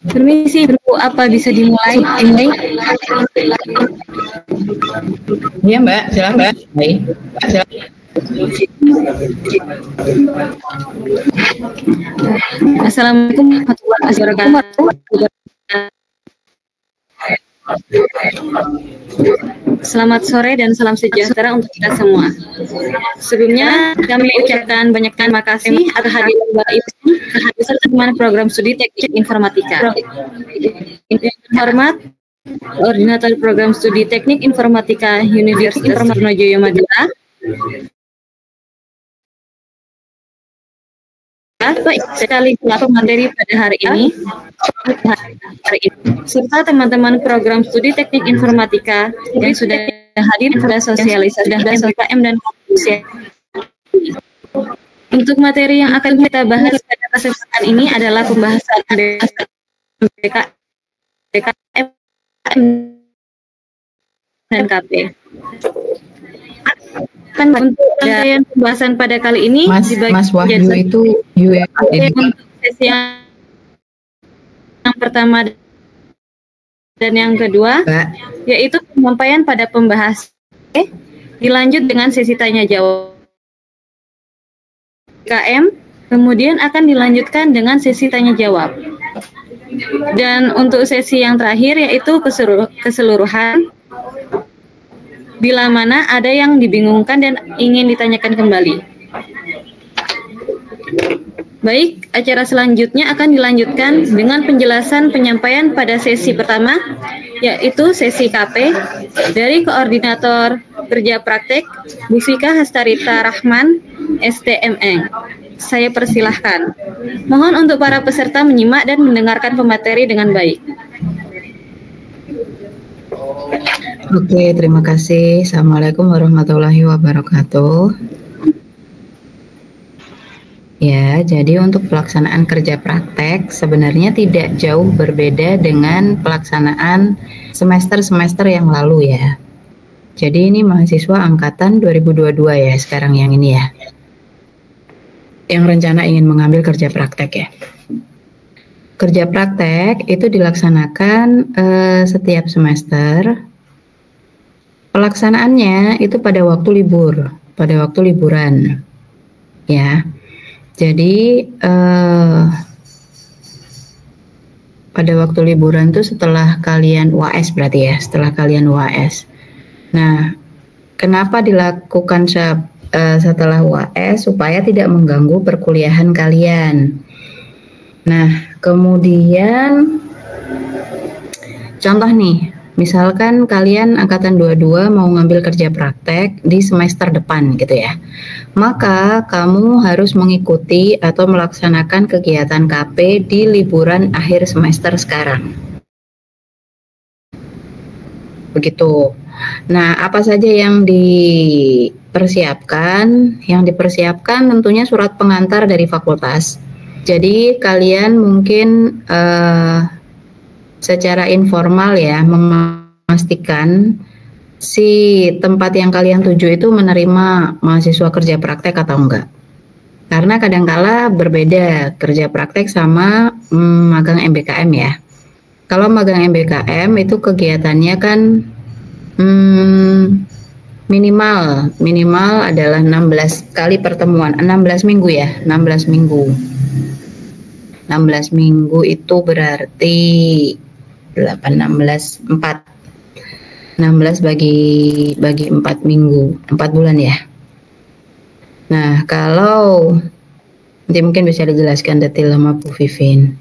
Permisi, Bu, apa bisa dimulai? Iya Mbak, silakan. Baik. Assalamualaikum warahmatullahi wabarakatuh. Selamat sore dan salam sejahtera untuk kita semua. Sebelumnya kami ucapkan banyak terima kasih atas hadiran Bapak Ibu beserta teman program studi teknik informatika. Yang terhormat Koordinator Program Studi Teknik Informatika Universitas Trunojoyo Madura. Baik sekali pelaku materi pada hari ini, serta teman-teman program studi teknik informatika yang sudah hadir pada sosialisasi MPKM dan kampus. Untuk materi yang akan kita bahas pada kesempatan ini adalah pembahasan BKM dan KP. Kan untuk rangkaian pembahasan pada kali ini Mas Wahyu itu untuk sesi yang pertama dan yang kedua, yaitu penyampaian pada pembahasan. Dilanjut dengan sesi tanya jawab KM, kemudian akan dilanjutkan dengan sesi tanya jawab. Dan untuk sesi yang terakhir yaitu keseluruhan, bila mana ada yang dibingungkan dan ingin ditanyakan kembali. Baik, acara selanjutnya akan dilanjutkan dengan penjelasan penyampaian pada sesi pertama, yaitu sesi KP, dari Koordinator Kerja Praktek, Bu Fika Hastarita Rahman, STME. Saya persilahkan. Mohon untuk para peserta menyimak dan mendengarkan pemateri dengan baik. Oke, terima kasih. Assalamualaikum warahmatullahi wabarakatuh. Ya, jadi untuk pelaksanaan kerja praktek sebenarnya tidak jauh berbeda dengan pelaksanaan semester-semester yang lalu ya. Jadi ini mahasiswa angkatan 2022 ya, sekarang yang ini ya. Yang rencana ingin mengambil kerja praktek ya. Kerja praktek itu dilaksanakan setiap semester. Pelaksanaannya itu pada waktu libur, pada waktu liburan ya. Jadi pada waktu liburan tuh setelah kalian UAS berarti ya, setelah kalian UAS. Nah, kenapa dilakukan setelah UAS? Supaya tidak mengganggu perkuliahan kalian. Nah, kemudian contoh nih, misalkan kalian angkatan 22 mau ngambil kerja praktek di semester depan gitu ya. Maka kamu harus mengikuti atau melaksanakan kegiatan KP di liburan akhir semester sekarang. Begitu. Nah, apa saja yang dipersiapkan? Yang dipersiapkan tentunya surat pengantar dari fakultas. Jadi kalian mungkin secara informal ya memastikan si tempat yang kalian tuju itu menerima mahasiswa kerja praktek atau enggak. Karena kadangkala berbeda kerja praktek sama magang MBKM ya. Kalau magang MBKM itu kegiatannya kan minimal adalah 16 kali pertemuan, 16 minggu ya, 16 minggu. 16 minggu itu berarti 8, 16, 4. 16 bagi 4 minggu, 4 bulan ya. Nah, kalau nanti mungkin bisa dijelaskan detail sama Bu Vivin.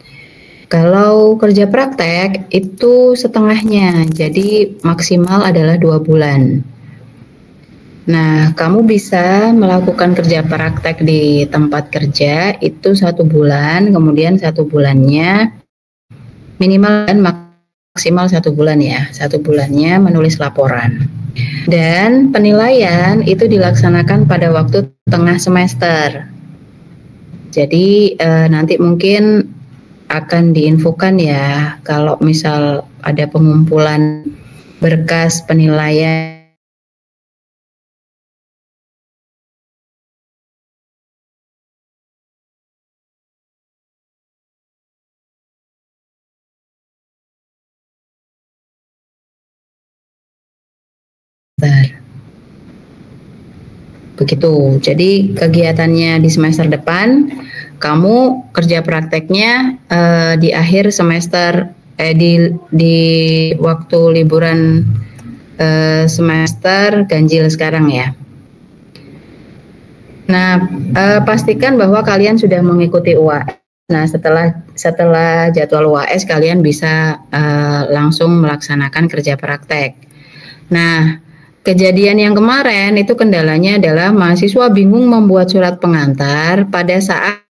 Kalau kerja praktek itu setengahnya, jadi maksimal adalah 2 bulan. Nah, kamu bisa melakukan kerja praktek di tempat kerja itu 1 bulan, kemudian 1 bulannya minimal dan maksimal 1 bulan ya. 1 bulannya menulis laporan. Dan penilaian itu dilaksanakan pada waktu tengah semester. Jadi nanti mungkin akan diinfokan ya kalau misal ada pengumpulan berkas penilaian Begitu. Jadi kegiatannya di semester depan, kamu kerja prakteknya di akhir semester, di waktu liburan semester ganjil sekarang ya. Nah, pastikan bahwa kalian sudah mengikuti UAS. Nah, setelah jadwal UAS kalian bisa langsung melaksanakan kerja praktek. Nah, kejadian yang kemarin itu kendalanya adalah mahasiswa bingung membuat surat pengantar pada saat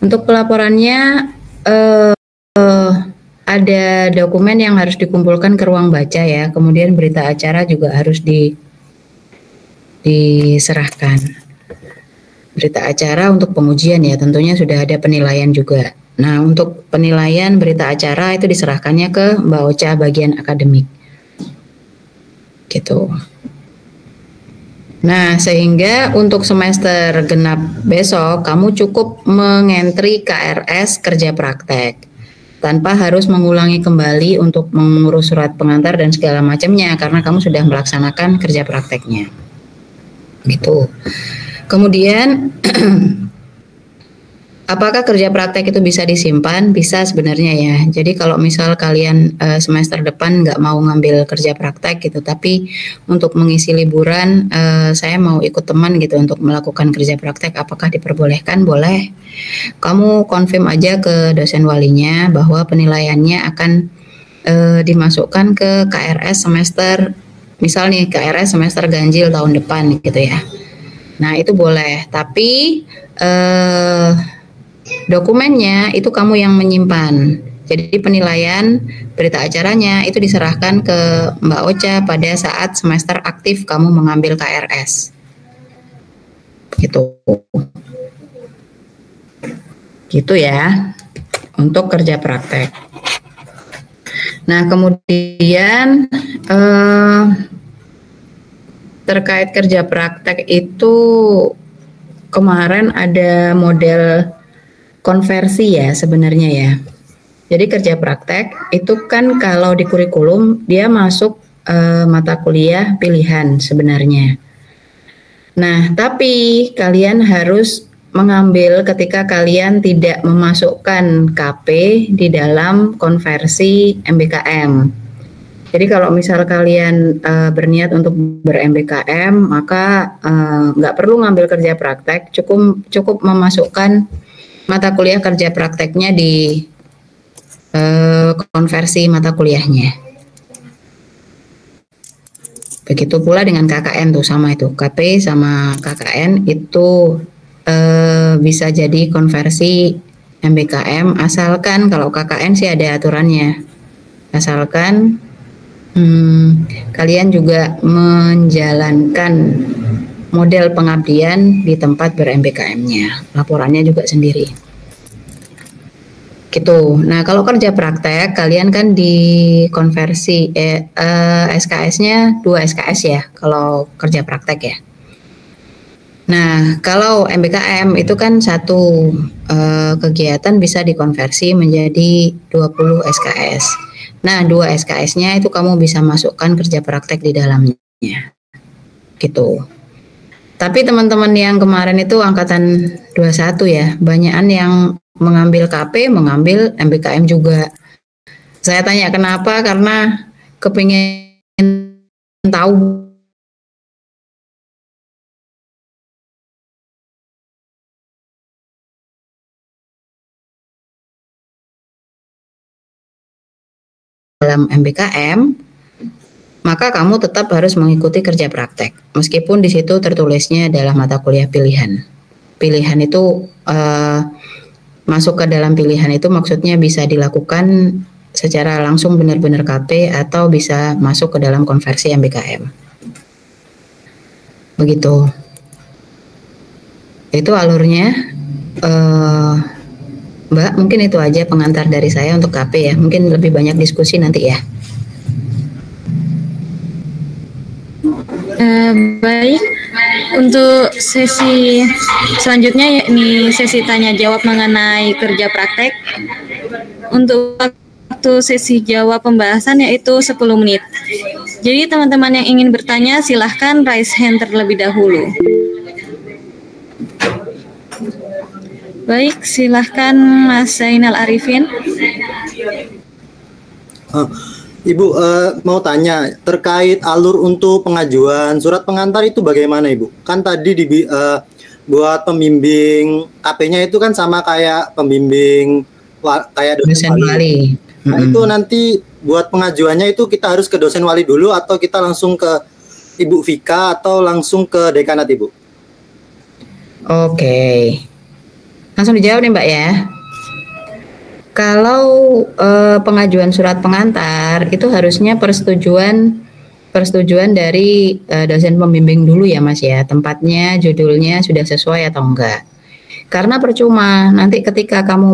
untuk pelaporannya ada dokumen yang harus dikumpulkan ke ruang baca ya, kemudian berita acara juga harus diserahkan. Berita acara untuk pengujian ya, tentunya sudah ada penilaian juga. Nah, untuk penilaian berita acara itu diserahkannya ke Mbak Ocha bagian akademik. Gitu. Nah, sehingga untuk semester genap besok, kamu cukup mengentri KRS kerja praktek, tanpa harus mengulangi kembali untuk mengurus surat pengantar dan segala macamnya, karena kamu sudah melaksanakan kerja prakteknya. Gitu. Kemudian, apakah kerja praktek itu bisa disimpan? Bisa sebenarnya ya. Jadi kalau misal kalian semester depan nggak mau ngambil kerja praktek gitu, tapi untuk mengisi liburan saya mau ikut teman gitu untuk melakukan kerja praktek, apakah diperbolehkan? Boleh. Kamu confirm aja ke dosen walinya bahwa penilaiannya akan dimasukkan ke KRS semester, misal nih KRS semester ganjil tahun depan gitu ya. Nah itu boleh, tapi dokumennya itu kamu yang menyimpan. Jadi penilaian berita acaranya itu diserahkan ke Mbak Ocha pada saat semester aktif kamu mengambil KRS. Gitu. Gitu ya. Untuk kerja praktek. Nah, kemudian terkait kerja praktek itu kemarin ada model konversi ya sebenarnya ya. Jadi kerja praktek itu kan kalau di kurikulum dia masuk mata kuliah pilihan sebenarnya. Nah, tapi kalian harus mengambil ketika kalian tidak memasukkan KP di dalam konversi MBKM. Jadi kalau misal kalian berniat untuk ber-MBKM, maka nggak perlu ngambil kerja praktek, cukup memasukkan mata kuliah kerja prakteknya di konversi mata kuliahnya. Begitu pula dengan KKN tuh sama itu, KP sama KKN itu bisa jadi konversi MBKM, asalkan kalau KKN sih ada aturannya, asalkan kalian juga menjalankan model pengabdian di tempat ber-MBKM-nya, laporannya juga sendiri. Gitu. Nah, kalau kerja praktek, kalian kan dikonversi SKS-nya 2 SKS ya, kalau kerja praktek ya. Nah, kalau MBKM itu kan satu kegiatan bisa dikonversi menjadi 20 SKS. Nah, 2 SKS-nya itu kamu bisa masukkan kerja praktek di dalamnya. Gitu. Tapi teman-teman yang kemarin itu angkatan 21 ya, banyakan yang mengambil KP, mengambil MBKM juga. Saya tanya kenapa, karena kepingin tahu dalam MBKM, maka kamu tetap harus mengikuti kerja praktek. Meskipun di situ tertulisnya adalah mata kuliah pilihan. Pilihan itu masuk ke dalam pilihan itu maksudnya bisa dilakukan secara langsung benar-benar KP atau bisa masuk ke dalam konversi MBKM. Begitu. Itu alurnya. Mbak, mungkin itu aja pengantar dari saya untuk KP ya. Mungkin lebih banyak diskusi nanti ya. Baik, untuk sesi selanjutnya yakni sesi tanya jawab mengenai kerja praktek. Untuk waktu sesi jawab pembahasan yaitu 10 menit. Jadi teman-teman yang ingin bertanya silahkan raise hand terlebih dahulu. Baik, silahkan Mas Zainal Arifin. Ibu mau tanya terkait alur untuk pengajuan surat pengantar itu bagaimana Ibu? Kan tadi buat pembimbing KP-nya itu kan sama kayak pembimbing kayak dosen wali. Nah itu nanti buat pengajuannya itu kita harus ke dosen wali dulu atau kita langsung ke Ibu Vika atau langsung ke dekanat Ibu? Oke. Langsung dijawab nih Mbak ya. Kalau pengajuan surat pengantar itu harusnya persetujuan dari dosen pembimbing dulu ya Mas ya. Tempatnya, judulnya sudah sesuai atau enggak. Karena percuma nanti ketika kamu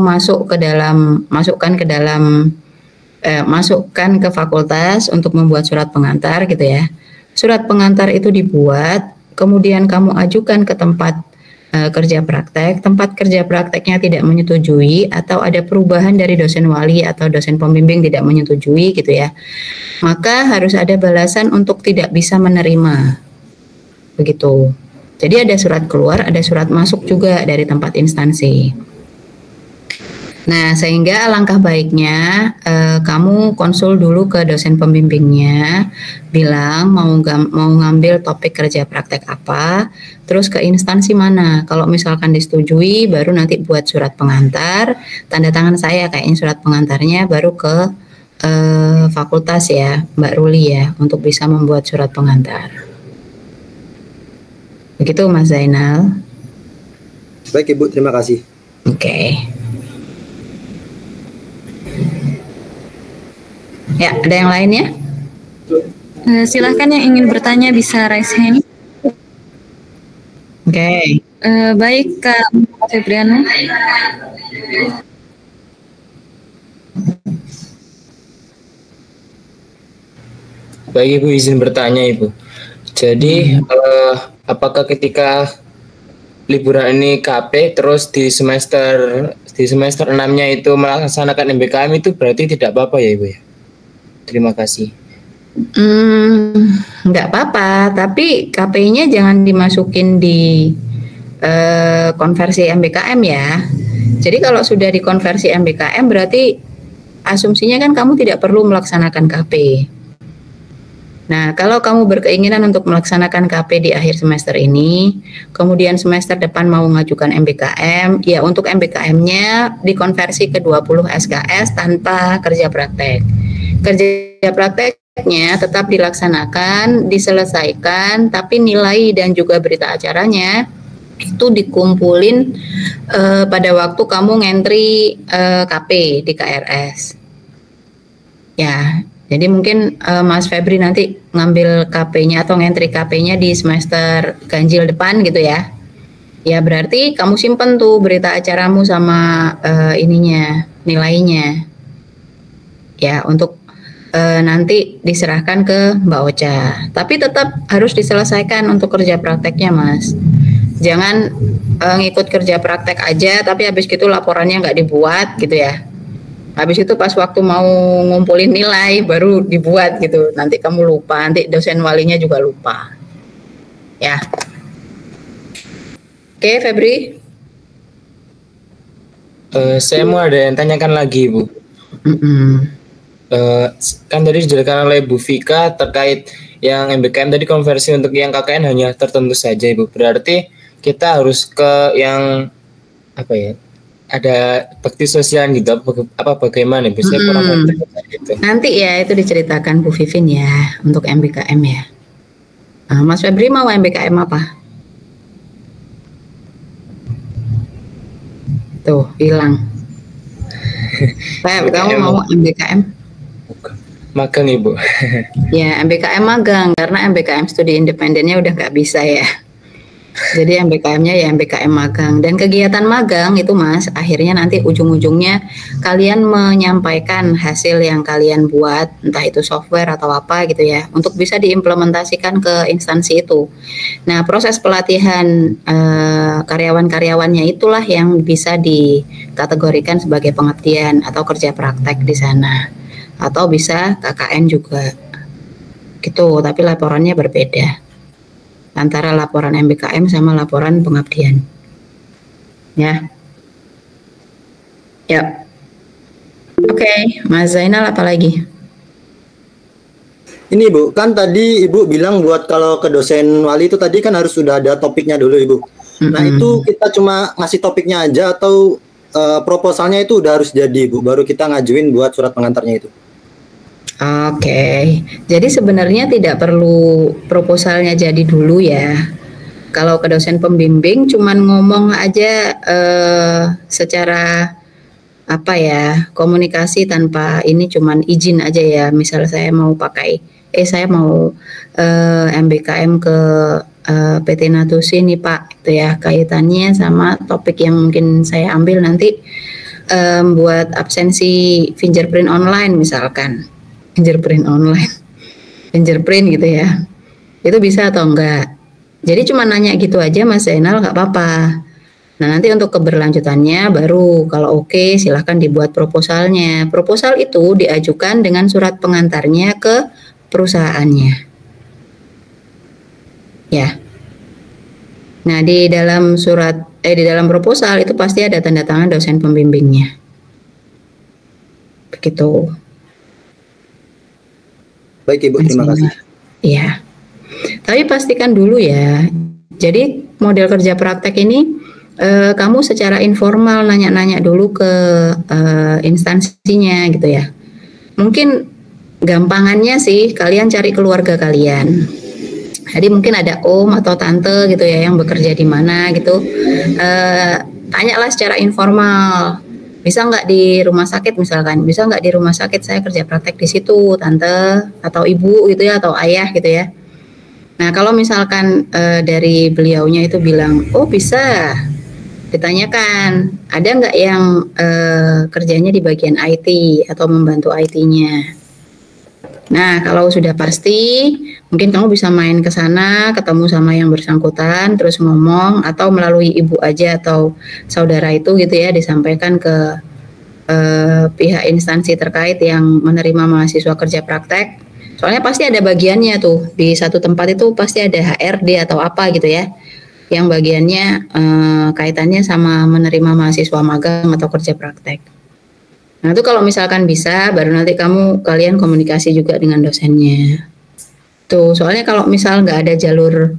masukkan ke fakultas untuk membuat surat pengantar gitu ya. Surat pengantar itu dibuat, kemudian kamu ajukan ke tempat kerja praktek, tempat kerja prakteknya tidak menyetujui atau ada perubahan dari dosen wali atau dosen pembimbing tidak menyetujui gitu ya, maka harus ada balasan untuk tidak bisa menerima begitu. Jadi ada surat keluar, ada surat masuk juga dari tempat instansi. Nah, sehingga alangkah baiknya kamu konsul dulu ke dosen pembimbingnya, bilang mau ngambil topik kerja praktek apa, terus ke instansi mana. Kalau misalkan disetujui, baru nanti buat surat pengantar, tanda tangan saya kayaknya surat pengantarnya, baru ke fakultas ya, Mbak Ruli ya, untuk bisa membuat surat pengantar. Begitu Mas Zainal. Baik Ibu, terima kasih. Oke. Ya, ada yang lainnya? Silahkan yang ingin bertanya bisa raise hand. Oke. Baik, Kak Febriano. Baik Ibu, izin bertanya Ibu. Jadi apakah ketika liburan ini KP terus di semester 6-nya itu melaksanakan MBKM itu berarti tidak apa-apa ya Ibu ya? Terima kasih. Nggak apa-apa, tapi KP-nya jangan dimasukin di konversi MBKM ya. Jadi kalau sudah dikonversi MBKM berarti asumsinya kan kamu tidak perlu melaksanakan KP. Nah, kalau kamu berkeinginan untuk melaksanakan KP di akhir semester ini, kemudian semester depan mau mengajukan MBKM, ya untuk MBKM-nya dikonversi ke 20 SKS tanpa kerja praktek. Kerja prakteknya tetap dilaksanakan, diselesaikan, tapi nilai dan juga berita acaranya itu dikumpulin pada waktu kamu ngentri KP di KRS. Ya, jadi mungkin Mas Febri nanti ngambil KP-nya atau ngentri KP-nya di semester ganjil depan gitu ya. Ya berarti kamu simpen tuh berita acaramu sama ininya, nilainya. Ya untuk nanti diserahkan ke Mbak Ocha. Tapi tetap harus diselesaikan untuk kerja prakteknya, Mas. Jangan ngikut kerja praktek aja, tapi habis gitu laporannya nggak dibuat gitu ya. Habis itu pas waktu mau ngumpulin nilai baru dibuat gitu. Nanti kamu lupa, nanti dosen walinya juga lupa. Ya. Oke, Febri. Saya mau ada yang tanyakan lagi, Bu. Kan tadi dijelaskan oleh Bu Vika terkait yang MBKM tadi konversi untuk yang KKN hanya tertentu saja, Ibu. Berarti kita harus ke yang apa ya? Ada bakti sosial gitu apa bagaimana, Ibu? Saya kurang gitu. Nanti ya itu diceritakan Bu Vivin ya untuk MBKM ya. Mas Febri mau MBKM apa? Tuh, hilang. Feb, kamu mau MBKM? Magang, Ibu. Ya, MBKM magang, karena MBKM studi independennya udah nggak bisa ya. Jadi MBKM-nya ya MBKM magang. Dan kegiatan magang itu Mas, akhirnya nanti ujung-ujungnya kalian menyampaikan hasil yang kalian buat, entah itu software atau apa gitu ya, untuk bisa diimplementasikan ke instansi itu. Nah, proses pelatihan karyawan-karyawannya itulah yang bisa dikategorikan sebagai pengabdian atau kerja praktek di sana. Atau bisa KKN juga. Gitu, tapi laporannya berbeda antara laporan MBKM sama laporan pengabdian. Ya. Ya. Oke, Mas Zainal apa lagi? Ini Bu, kan tadi Ibu bilang buat kalau ke dosen wali itu tadi kan harus sudah ada topiknya dulu Ibu. Nah itu kita cuma ngasih topiknya aja atau proposalnya itu udah harus jadi Bu, baru kita ngajuin buat surat pengantarnya itu. Oke, jadi sebenarnya tidak perlu proposalnya jadi dulu ya. Kalau ke dosen pembimbing cuman ngomong aja secara apa ya, komunikasi tanpa ini cuman izin aja ya. Misal saya mau pakai saya mau MBKM ke PT Natusi nih Pak, itu ya kaitannya sama topik yang mungkin saya ambil nanti buat absensi fingerprint online misalkan. Fingerprint online, fingerprint gitu ya, itu bisa atau enggak? Jadi cuma nanya gitu aja Mas Zainal, nggak apa-apa. Nah nanti untuk keberlanjutannya baru kalau oke silahkan dibuat proposalnya. Proposal itu diajukan dengan surat pengantarnya ke perusahaannya. Ya. Nah di dalam surat di dalam proposal itu pasti ada tanda tangan dosen pembimbingnya. Begitu. Baik Ibu, terima kasih. Iya. Tapi pastikan dulu ya. Jadi model kerja praktek ini kamu secara informal nanya-nanya dulu ke instansinya gitu ya. Mungkin gampangannya sih kalian cari keluarga kalian. Jadi mungkin ada om atau tante gitu ya yang bekerja di mana gitu. Tanyalah secara informal. Bisa nggak di rumah sakit misalkan, bisa nggak di rumah sakit saya kerja praktek di situ, tante atau ibu gitu ya, atau ayah gitu ya. Nah kalau misalkan dari beliaunya itu bilang, oh bisa, ditanyakan, ada nggak yang kerjanya di bagian IT atau membantu IT-nya. Nah kalau sudah pasti, mungkin kamu bisa main ke sana, ketemu sama yang bersangkutan, terus ngomong, atau melalui ibu aja atau saudara itu gitu ya, disampaikan ke pihak instansi terkait yang menerima mahasiswa kerja praktek. Soalnya pasti ada bagiannya tuh, di satu tempat itu pasti ada HRD atau apa gitu ya, yang bagiannya kaitannya sama menerima mahasiswa magang atau kerja praktek. Nah itu kalau misalkan bisa, baru nanti kalian komunikasi juga dengan dosennya. Tuh, soalnya kalau misal nggak ada jalur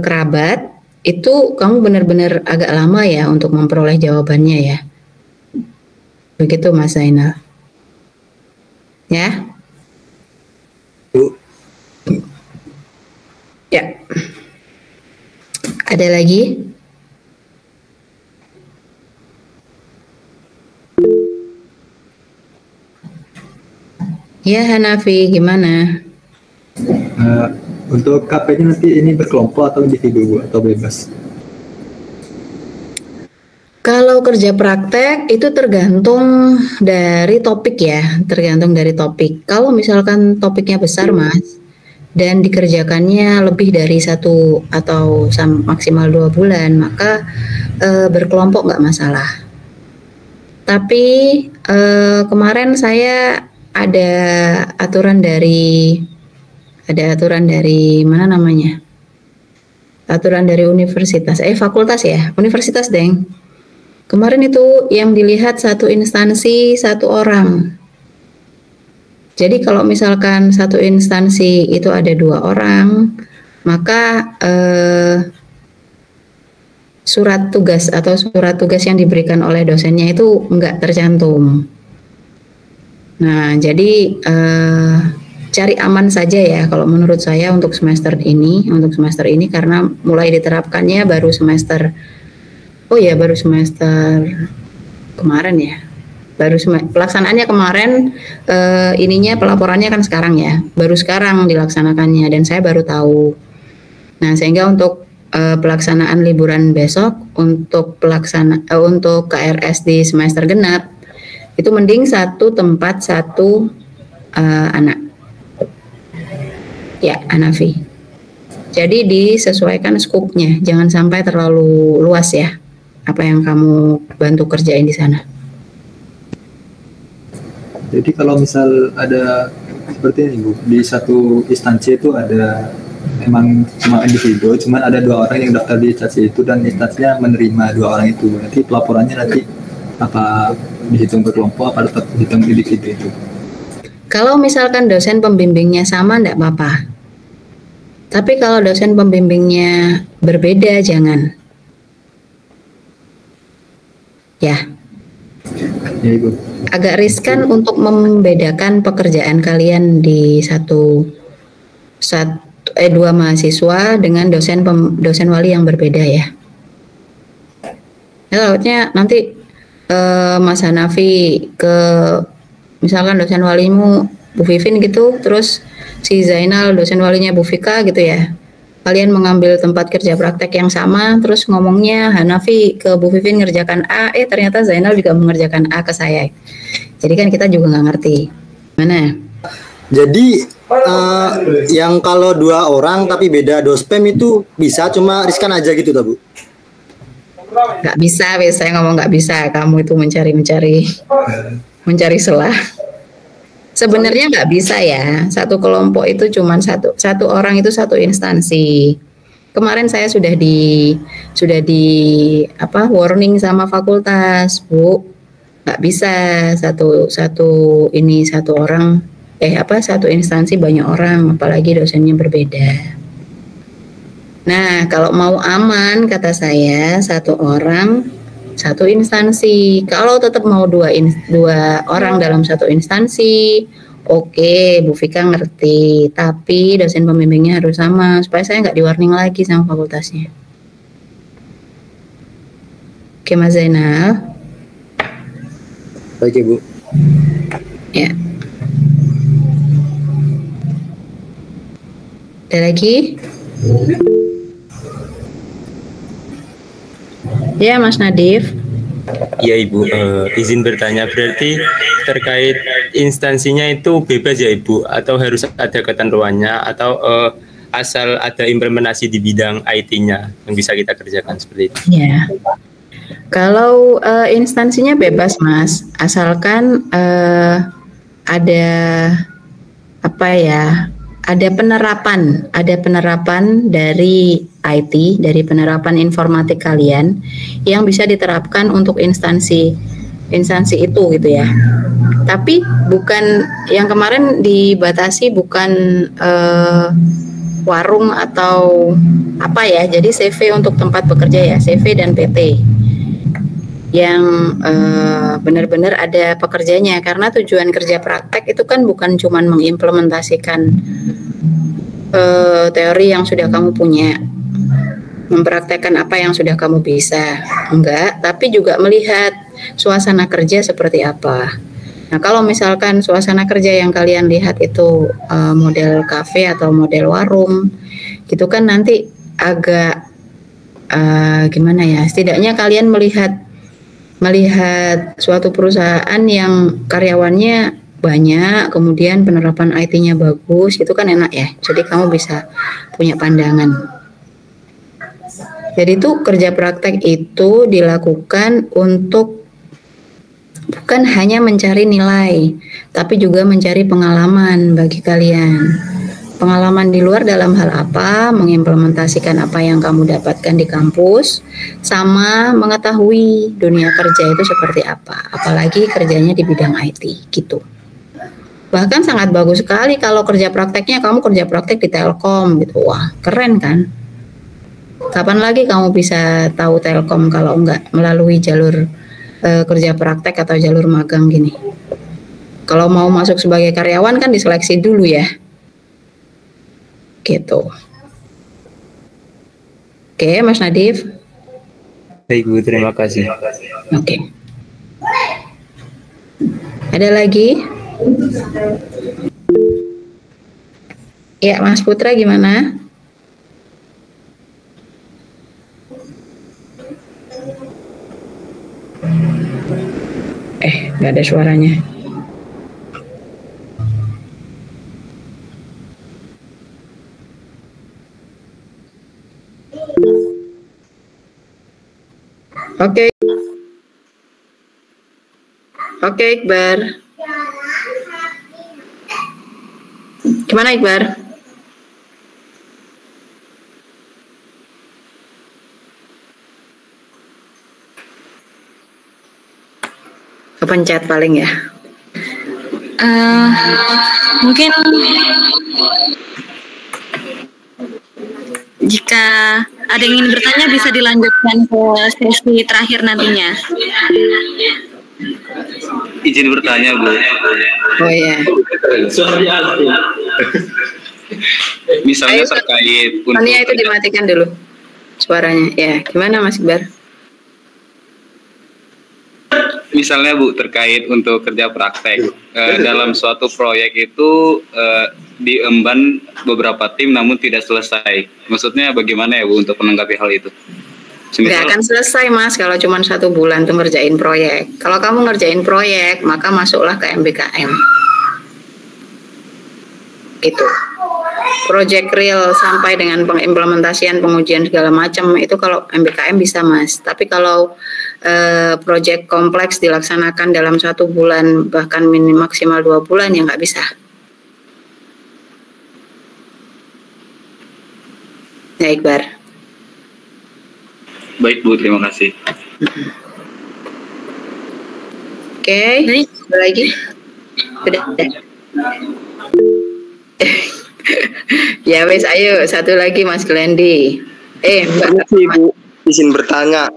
kerabat, itu kamu benar-benar agak lama ya untuk memperoleh jawabannya ya. Begitu Mas Zainal. Ya. Bu. Ya. Ada lagi? Ya Hanafi, gimana? Untuk KP-nya nanti ini berkelompok atau individu Bu, atau bebas? kerja praktek itu tergantung dari topik ya, tergantung dari topik. Kalau misalkan topiknya besar Mas, dan dikerjakannya lebih dari 1 atau maksimal 2 bulan, maka berkelompok nggak masalah. Tapi kemarin saya ada aturan dari mana namanya? Aturan dari universitas, fakultas ya, universitas Deng. Kemarin itu yang dilihat 1 instansi 1 orang. Jadi kalau misalkan 1 instansi itu ada 2 orang, maka surat tugas atau surat tugas yang diberikan oleh dosennya itu enggak tercantum. Nah, jadi cari aman saja ya kalau menurut saya untuk semester ini karena mulai diterapkannya baru semester kemarin ya. Pelaksanaannya kemarin, pelaporannya kan sekarang ya, baru sekarang dilaksanakannya dan saya baru tahu. Nah, sehingga untuk pelaksanaan liburan besok untuk KRS di semester genap itu mending 1 tempat 1 anak. Ya, Hanafi. Jadi disesuaikan skupnya, jangan sampai terlalu luas ya apa yang kamu bantu kerjain di sana. Jadi kalau misal ada seperti ini Bu, di 1 instansi itu ada memang cuma individu, cuman ada 2 orang yang daftar di instansi itu dan instansinya menerima 2 orang itu. Nanti pelaporannya nanti apa dihitung berkelompok apa tetap dihitung individu itu? Kalau misalkan dosen pembimbingnya sama enggak apa-apa. Tapi kalau dosen pembimbingnya berbeda jangan. Ya. Ya, Ibu. Agak riskan untuk membedakan pekerjaan kalian di 2 mahasiswa dengan dosen wali yang berbeda ya. Takutnya nanti Mas Hanafi ke misalkan dosen walimu Bu Vivin gitu, terus si Zainal dosen walinya Bu Vika gitu ya. Kalian mengambil tempat kerja praktek yang sama, terus ngomongnya Hanafi ke Bu Vivin ngerjakan A, ternyata Zainal juga mengerjakan A ke saya. Jadi kan kita juga nggak ngerti. Mana? Jadi yang kalau 2 orang tapi beda dospem itu bisa, cuma riskan aja gitu tak Bu? Nggak bisa, saya ngomong nggak bisa. Kamu itu mencari celah. Sebenarnya nggak bisa ya. 1 kelompok itu cuma satu orang itu 1 instansi. Kemarin saya sudah di warning sama fakultas, Bu. Nggak bisa satu orang 1 instansi banyak orang, apalagi dosennya berbeda. Nah, kalau mau aman kata saya 1 orang 1 instansi. Kalau tetap mau 2 orang dalam 1 instansi, oke, Bu Vika ngerti. Tapi dosen pembimbingnya harus sama supaya saya nggak di-warning lagi sama fakultasnya. Oke, Mas Zainal. Baik, Bu. Ya. Ada lagi? Ya, Mas Nadif. Ya, Ibu, izin bertanya, berarti terkait instansinya itu bebas ya, Ibu, atau harus ada ketentuannya, atau asal ada implementasi di bidang IT-nya yang bisa kita kerjakan seperti itu? Ya, kalau instansinya bebas, Mas, asalkan ada ada penerapan dari IT, dari penerapan informatik kalian yang bisa diterapkan untuk instansi itu gitu ya. Tapi bukan yang kemarin dibatasi, bukan warung atau apa ya. Jadi CV untuk tempat bekerja ya, CV dan PT yang benar-benar ada pekerjanya, karena tujuan kerja praktek itu kan bukan cuma mengimplementasikan teori yang sudah kamu punya, mempraktekkan apa yang sudah kamu bisa, enggak, tapi juga melihat suasana kerja seperti apa. Nah, kalau misalkan suasana kerja yang kalian lihat itu model kafe atau model warung, gitu kan nanti agak gimana ya, setidaknya kalian melihat melihat suatu perusahaan yang karyawannya banyak, kemudian penerapan IT-nya bagus, itu kan enak ya. Jadi kamu bisa punya pandangan. Jadi itu kerja praktek itu dilakukan untuk bukan hanya mencari nilai, tapi juga mencari pengalaman bagi kalian. Pengalaman di luar dalam hal apa, mengimplementasikan apa yang kamu dapatkan di kampus, sama mengetahui dunia kerja itu seperti apa, apalagi kerjanya di bidang IT gitu. Bahkan sangat bagus sekali kalau kerja prakteknya kamu kerja praktek di Telkom gitu. Wah, keren kan? Kapan lagi kamu bisa tahu Telkom kalau enggak melalui jalur kerja praktek atau jalur magang gini? Kalau mau masuk sebagai karyawan kan diseleksi dulu ya. Gitu. Oke, Mas Nadif. Baik Bu, terima kasih. Oke. Ada lagi? Ya, Mas Putra gimana? Nggak ada suaranya. Oke. Oke, Iqbar. Gimana Iqbar? Kepencet paling ya. Mungkin jika ada yang ingin bertanya bisa dilanjutkan ke sesi terakhir nantinya. Izin bertanya Bu. Oh ya. Misalnya terkait Tania itu dimatikan dulu suaranya. Ya, gimana Mas Iqbar? Misalnya Bu, terkait untuk kerja praktek dalam suatu proyek itu diemban beberapa tim namun tidak selesai. Maksudnya bagaimana ya Bu untuk menanggapi hal itu? Nggak akan selesai Mas kalau cuma 1 bulan tuh ngerjain proyek. Kalau kamu ngerjain proyek maka masuklah ke MBKM. Gitu. Project real sampai dengan pengimplementasian, pengujian segala macam itu kalau MBKM bisa Mas. Tapi kalau project kompleks dilaksanakan dalam 1 bulan bahkan maksimal 2 bulan ya nggak bisa. Ya Iqbar. Baik Bu, terima kasih. Oke, ada lagi? Sudah. Ya wes, ayo satu lagi Mas Glendi. Mbak Ibu, izin bertanya.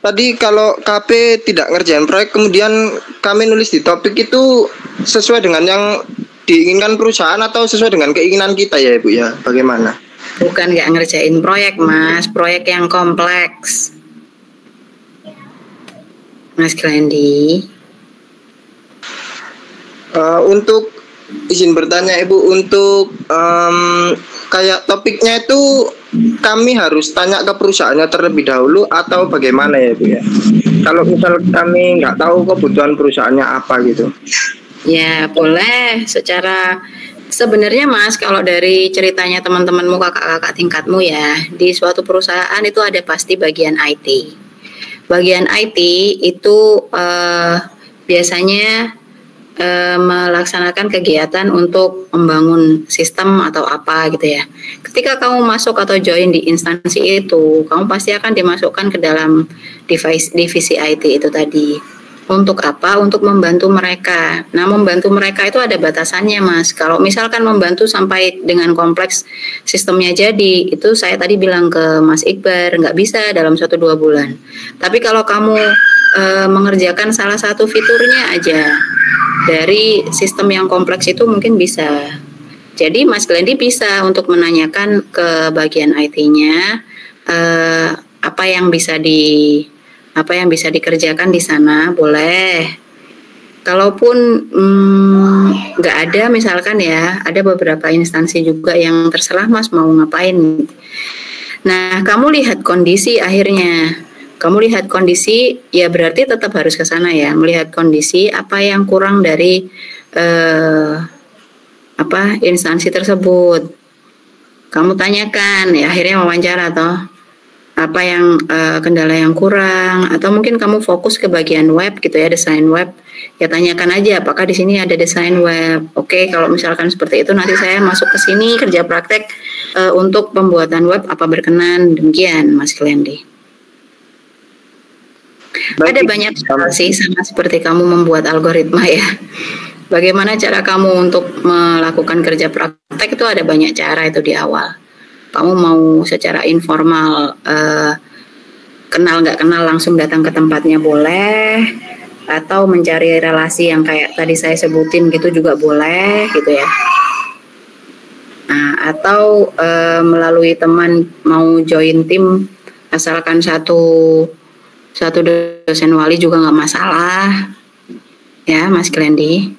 Tadi kalau KP tidak ngerjain proyek, kemudian kami nulis di topik itu sesuai dengan yang diinginkan perusahaan atau sesuai dengan keinginan kita ya Ibu ya? Bagaimana? Bukan nggak ngerjain proyek Mas, proyek yang kompleks. Mas Glendi. Untuk izin bertanya Ibu, untuk kayak topiknya itu kami harus tanya ke perusahaannya terlebih dahulu atau bagaimana ya Ibu ya? Kalau misal kami nggak tahu kebutuhan perusahaannya apa gitu. Ya boleh, sebenarnya Mas, kalau dari ceritanya teman-temanmu, kakak-kakak tingkatmu ya, di suatu perusahaan itu ada pasti bagian IT. Bagian IT itu biasanya melaksanakan kegiatan untuk membangun sistem atau apa gitu ya. Ketika kamu masuk atau join di instansi itu, kamu pasti akan dimasukkan ke dalam divisi IT itu tadi. Untuk apa? Untuk membantu mereka. Nah, membantu mereka itu ada batasannya, Mas. Kalau misalkan membantu sampai dengan kompleks sistemnya jadi, itu saya tadi bilang ke Mas Iqbar, nggak bisa dalam 1-2 bulan. Tapi kalau kamu mengerjakan salah satu fiturnya aja dari sistem yang kompleks itu mungkin bisa. Jadi Mas Glendi bisa untuk menanyakan ke bagian IT-nya apa yang bisa dikerjakan di sana, boleh. Kalaupun nggak ada, misalkan ya, ada beberapa instansi juga yang terserah Mas mau ngapain. Nah, kamu lihat kondisi akhirnya. Kamu lihat kondisi, ya berarti tetap harus ke sana ya, melihat kondisi apa yang kurang dari instansi tersebut. Kamu tanyakan, ya akhirnya wawancara toh, apa yang kendala yang kurang, atau mungkin kamu fokus ke bagian web gitu ya, desain web. Ya tanyakan aja apakah di sini ada desain web. Oke, kalau misalkan seperti itu nanti saya masuk ke sini kerja praktek untuk pembuatan web apa berkenan, demikian Mas Klendi. Ada banyak hal sih, sama seperti kamu membuat algoritma ya. Bagaimana cara kamu untuk melakukan kerja praktek itu ada banyak cara itu di awal. Kamu mau secara informal, kenal nggak kenal langsung datang ke tempatnya boleh, atau mencari relasi yang kayak tadi saya sebutin gitu juga boleh gitu ya. Nah, atau melalui teman mau join tim, asalkan satu dosen wali juga nggak masalah ya Mas Klendi.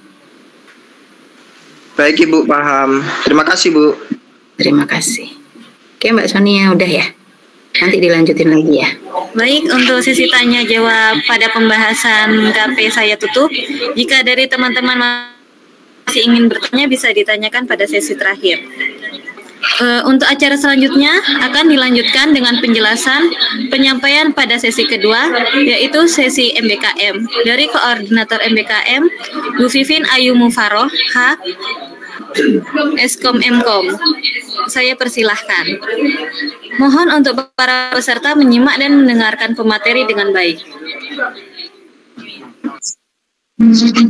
Baik Ibu, paham. Terima kasih Bu. Terima kasih. Oke Mbak Sonia, udah ya, nanti dilanjutin lagi ya. Baik, untuk sesi tanya jawab pada pembahasan KP saya tutup. Jika dari teman-teman masih ingin bertanya bisa ditanyakan pada sesi terakhir. Untuk acara selanjutnya akan dilanjutkan dengan penjelasan penyampaian pada sesi kedua, yaitu sesi MBKM dari koordinator MBKM Bu Vivin Ayu Mufaroh H, Eskom Mkom. Saya persilahkan. Mohon untuk para peserta menyimak dan mendengarkan pemateri dengan baik.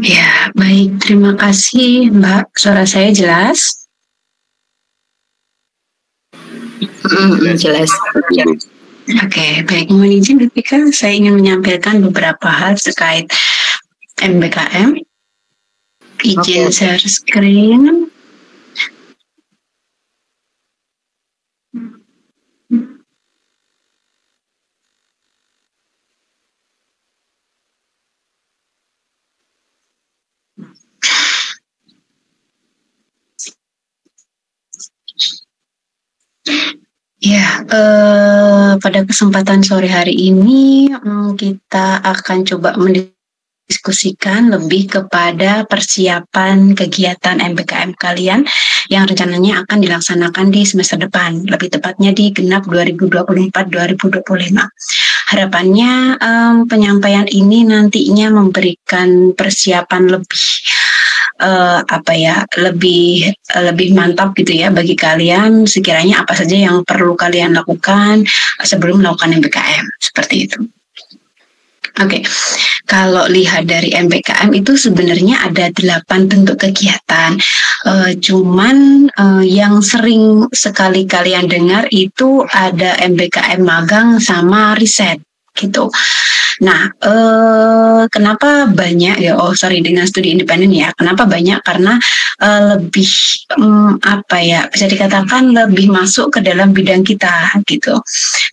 Ya, baik. Terima kasih Mbak. Suara saya jelas? Jelas. Oke, baik. Mohon izin ketika saya ingin menyampaikan beberapa hal terkait MBKM. Izin share screen. Ya, pada kesempatan sore hari ini kita akan coba mendiskusikan lebih kepada persiapan kegiatan MBKM kalian yang rencananya akan dilaksanakan di semester depan, lebih tepatnya di genap 2024-2025. Harapannya penyampaian ini nantinya memberikan persiapan lebih mantap gitu ya bagi kalian, sekiranya apa saja yang perlu kalian lakukan sebelum melakukan MBKM, seperti itu. Oke, kalau lihat dari MBKM itu sebenarnya ada 8 bentuk kegiatan. Cuman yang sering sekali kalian dengar itu ada MBKM magang sama riset gitu. Nah, kenapa banyak ya? Dengan studi independen ya. Kenapa banyak? Karena lebih bisa dikatakan lebih masuk ke dalam bidang kita gitu.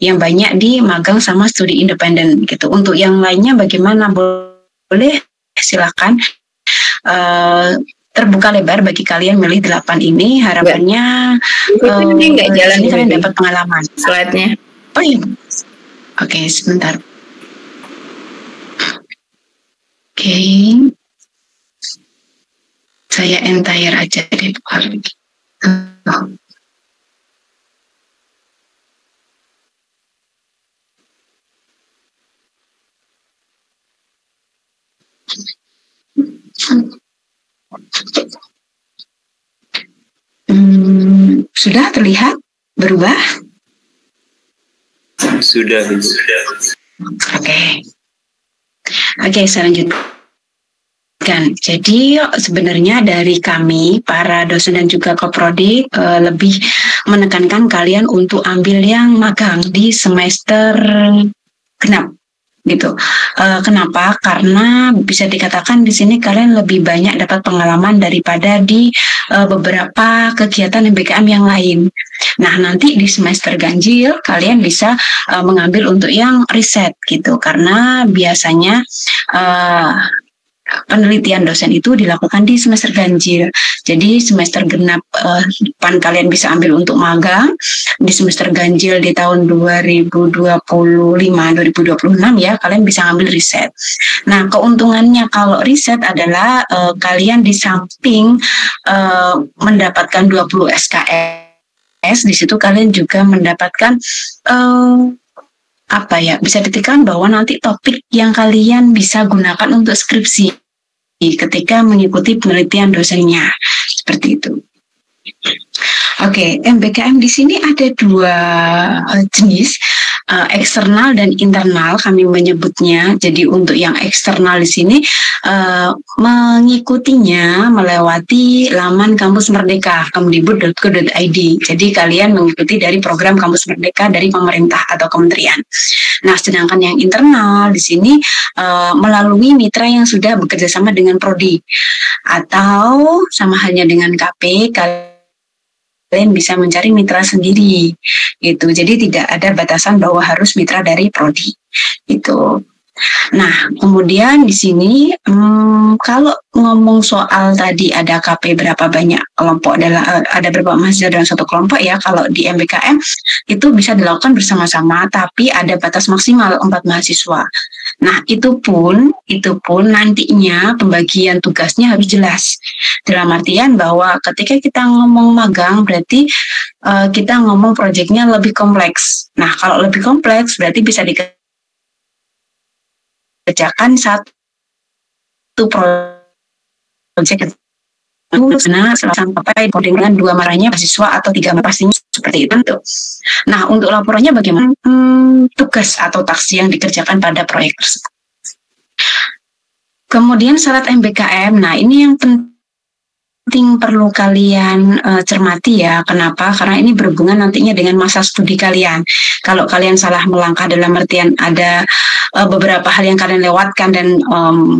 Yang banyak di magang sama studi independen gitu. Untuk yang lainnya bagaimana? Boleh silakan. Terbuka lebar bagi kalian milih 8 ini. Harapannya ini nggak jalan ini kalian dapat pengalaman. Slide-nya. Oh iya. Oke, sebentar. Oke, saya entire aja deh. Sudah terlihat berubah? Sudah. Oke, saya lanjutkan. Jadi sebenarnya dari kami, para dosen dan juga koprodi, lebih menekankan kalian untuk ambil yang magang di semester genap. Gitu. Kenapa? Karena bisa dikatakan di sini kalian lebih banyak dapat pengalaman daripada di beberapa kegiatan MBKM yang lain. Nah, nanti di semester ganjil kalian bisa mengambil untuk yang riset gitu, karena biasanya penelitian dosen itu dilakukan di semester ganjil. Jadi semester genap depan kalian bisa ambil untuk magang, di semester ganjil di tahun 2025-2026 ya kalian bisa ambil riset. Nah, keuntungannya kalau riset adalah kalian di samping mendapatkan 20 SKS, di situ kalian juga mendapatkan bisa ditekan bahwa nanti topik yang kalian bisa gunakan untuk skripsi ketika mengikuti penelitian dosennya, seperti itu. Oke, MBKM di sini ada dua jenis, eksternal dan internal kami menyebutnya. Jadi untuk yang eksternal di sini mengikutinya melewati laman Kampus Merdeka kemdikbud.go.id. Jadi kalian mengikuti dari program Kampus Merdeka dari pemerintah atau kementerian. Nah, sedangkan yang internal di sini melalui mitra yang sudah bekerja sama dengan prodi atau sama halnya dengan KP, kalian bisa mencari mitra sendiri gitu. Jadi tidak ada batasan bahwa harus mitra dari prodi itu. Nah, kemudian di sini kalau ngomong soal tadi ada KP berapa banyak kelompok ada berapa mahasiswa dalam satu kelompok ya, kalau di MBKM itu bisa dilakukan bersama-sama tapi ada batas maksimal 4 mahasiswa. Nah, itu pun nantinya pembagian tugasnya harus jelas. Dalam artian bahwa ketika kita ngomong magang berarti kita ngomong proyeknya lebih kompleks. Nah, kalau lebih kompleks berarti bisa dikerjakan satu proyek sampai dengan 2 marahnya mahasiswa atau 3 pastinya seperti itu. Nah, untuk laporannya bagaimana? Tugas atau taksi yang dikerjakan pada proyek tersebut. Kemudian syarat MBKM. Nah, ini yang penting perlu kalian cermati ya. Kenapa? Karena ini berhubungan nantinya dengan masa studi kalian. Kalau kalian salah melangkah dalam artian ada beberapa hal yang kalian lewatkan dan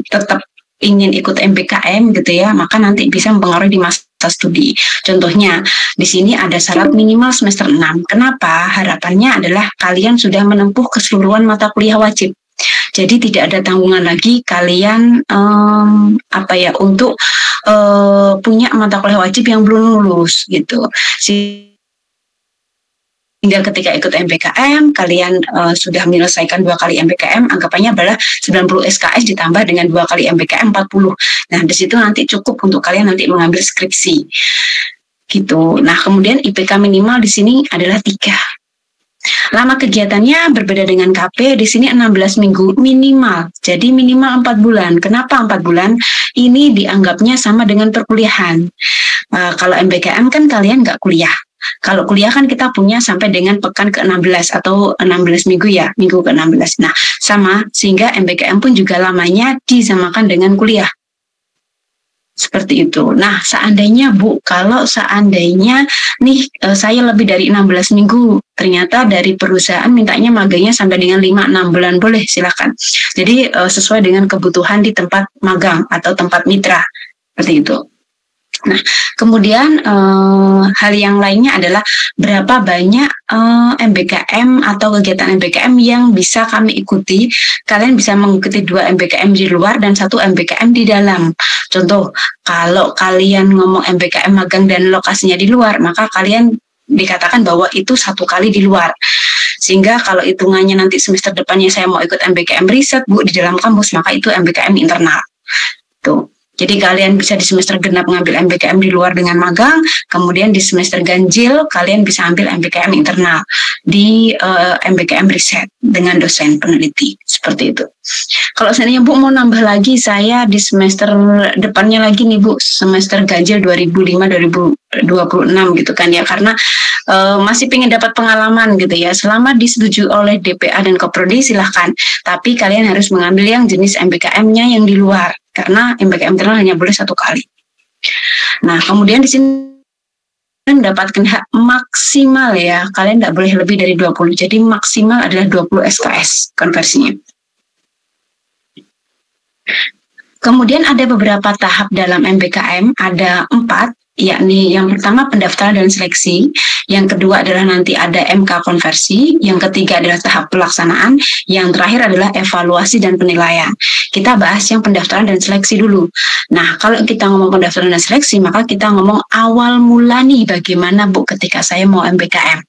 tetap ingin ikut MBKM gitu ya, maka nanti bisa mempengaruhi di masa studi. Contohnya, di sini ada syarat minimal semester 6. Kenapa? Harapannya adalah kalian sudah menempuh keseluruhan mata kuliah wajib. Jadi tidak ada tanggungan lagi kalian untuk punya mata kuliah wajib yang belum lulus gitu. Hingga ketika ikut MBKM, kalian sudah menyelesaikan 2 kali MBKM, anggapannya adalah 90 SKS ditambah dengan 2 kali MBKM 40. Nah, di situ nanti cukup untuk kalian nanti mengambil skripsi. Gitu. Nah, kemudian IPK minimal di sini adalah 3. Lama kegiatannya berbeda dengan KP, di sini 16 minggu minimal. Jadi minimal 4 bulan. Kenapa 4 bulan? Ini dianggapnya sama dengan perkuliahan. Kalau MBKM kan kalian nggak kuliah. Kalau kuliah kan kita punya sampai dengan pekan ke-16 atau 16 minggu ya, minggu ke-16. Nah, sama, sehingga MBKM pun juga lamanya disamakan dengan kuliah. Seperti itu. Nah, seandainya Bu, kalau seandainya nih saya lebih dari 16 minggu, ternyata dari perusahaan mintanya magangnya sampai dengan 5-6 bulan, boleh silakan. Jadi sesuai dengan kebutuhan di tempat magang atau tempat mitra. Seperti itu. Nah, kemudian hal yang lainnya adalah berapa banyak MBKM atau kegiatan MBKM yang bisa kami ikuti. Kalian bisa mengikuti 2 MBKM di luar dan 1 MBKM di dalam. Contoh, kalau kalian ngomong MBKM magang dan lokasinya di luar, maka kalian dikatakan bahwa itu 1 kali di luar. Sehingga kalau hitungannya nanti semester depannya saya mau ikut MBKM riset Bu di dalam kampus, maka itu MBKM internal. Tuh. Jadi kalian bisa di semester genap ngambil MBKM di luar dengan magang, kemudian di semester ganjil kalian bisa ambil MBKM internal di MBKM riset dengan dosen peneliti, seperti itu. Kalau seandainya Bu mau nambah lagi, saya di semester depannya lagi nih Bu, semester ganjil 2005-2026 gitu kan ya, karena masih pengen dapat pengalaman gitu ya. Selama disetujui oleh DPA dan Koprodi silahkan, tapi kalian harus mengambil yang jenis MBKM-nya yang di luar. Karena MBKM internal hanya boleh 1 kali. Nah, kemudian di sini mendapatkan hak maksimal ya. Kalian tidak boleh lebih dari 20. Jadi maksimal adalah 20 SKS konversinya. Kemudian ada beberapa tahap dalam MBKM, ada 4. yakni yang pertama pendaftaran dan seleksi, yang kedua adalah nanti ada MK konversi, yang ketiga adalah tahap pelaksanaan, yang terakhir adalah evaluasi dan penilaian. Kita bahas yang pendaftaran dan seleksi dulu. Nah, kalau kita ngomong pendaftaran dan seleksi, maka kita ngomong awal mula nih bagaimana Bu ketika saya mau MBKM.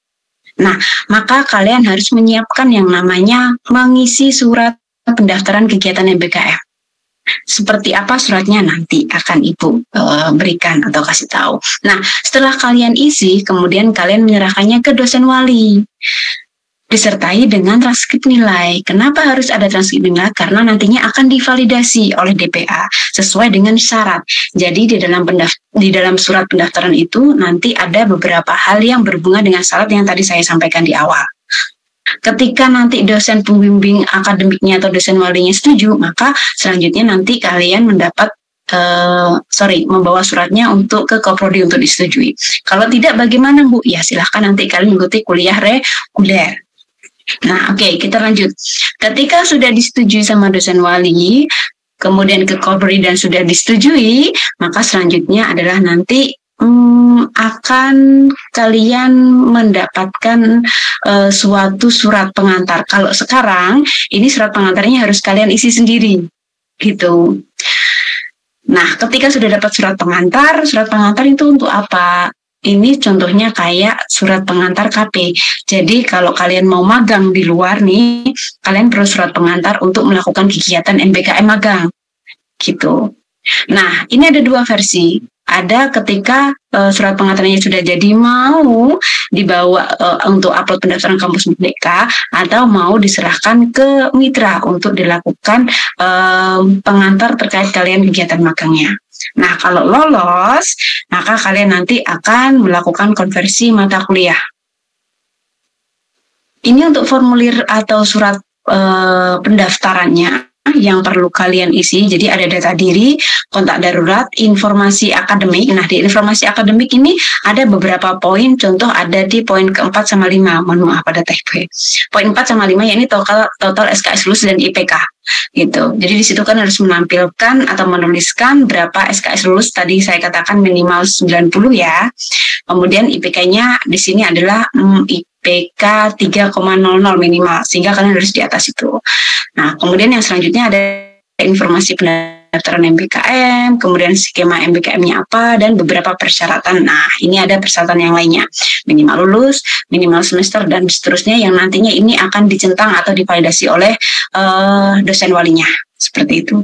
Nah, maka kalian harus menyiapkan yang namanya mengisi surat pendaftaran kegiatan MBKM. Seperti apa suratnya nanti akan Ibu berikan atau kasih tahu. Nah, setelah kalian isi, kemudian kalian menyerahkannya ke dosen wali, disertai dengan transkrip nilai. Kenapa harus ada transkrip nilai? Karena nantinya akan divalidasi oleh DPA sesuai dengan syarat. Jadi di dalam surat pendaftaran itu nanti ada beberapa hal yang berhubungan dengan syarat yang tadi saya sampaikan di awal. Ketika nanti dosen pembimbing akademiknya atau dosen walinya setuju, maka selanjutnya nanti kalian mendapat membawa suratnya untuk ke Koprodi untuk disetujui. Kalau tidak bagaimana Bu? Ya silahkan nanti kalian mengikuti kuliah reguler. Nah, oke, kita lanjut. Ketika sudah disetujui sama dosen wali, kemudian ke Koprodi dan sudah disetujui, maka selanjutnya adalah nanti akan kalian mendapatkan suatu surat pengantar. Kalau sekarang ini surat pengantarnya harus kalian isi sendiri, gitu. Nah, ketika sudah dapat surat pengantar itu untuk apa? Ini contohnya kayak surat pengantar KP. Jadi kalau kalian mau magang di luar nih, kalian perlu surat pengantar untuk melakukan kegiatan MBKM magang, gitu. Nah, ini ada dua versi. Ada ketika surat pengantarnya sudah jadi mau dibawa untuk upload pendaftaran kampus merdeka, atau mau diserahkan ke mitra untuk dilakukan pengantar terkait kalian kegiatan magangnya. Nah, kalau lolos, maka kalian nanti akan melakukan konversi mata kuliah. Ini untuk formulir atau surat pendaftarannya yang perlu kalian isi. Jadi ada data diri, kontak darurat, informasi akademik. Nah, di informasi akademik ini ada beberapa poin, contoh ada di poin ke-4 sama 5. Mohon maaf pada typo. Poin 4 sama 5 yakni total SKS lulus dan IPK. Gitu. Jadi di situ kan harus menampilkan atau menuliskan berapa SKS lulus, tadi saya katakan minimal 90 ya. Kemudian IPK-nya di sini adalah IPK 3,00 minimal, sehingga kalian harus di atas itu. Nah, kemudian yang selanjutnya ada informasi pendaftaran MBKM, kemudian skema MBKM-nya apa, dan beberapa persyaratan. Nah, ini ada persyaratan yang lainnya. Minimal lulus, minimal semester, dan seterusnya yang nantinya ini akan dicentang atau divalidasi oleh dosen walinya. Seperti itu.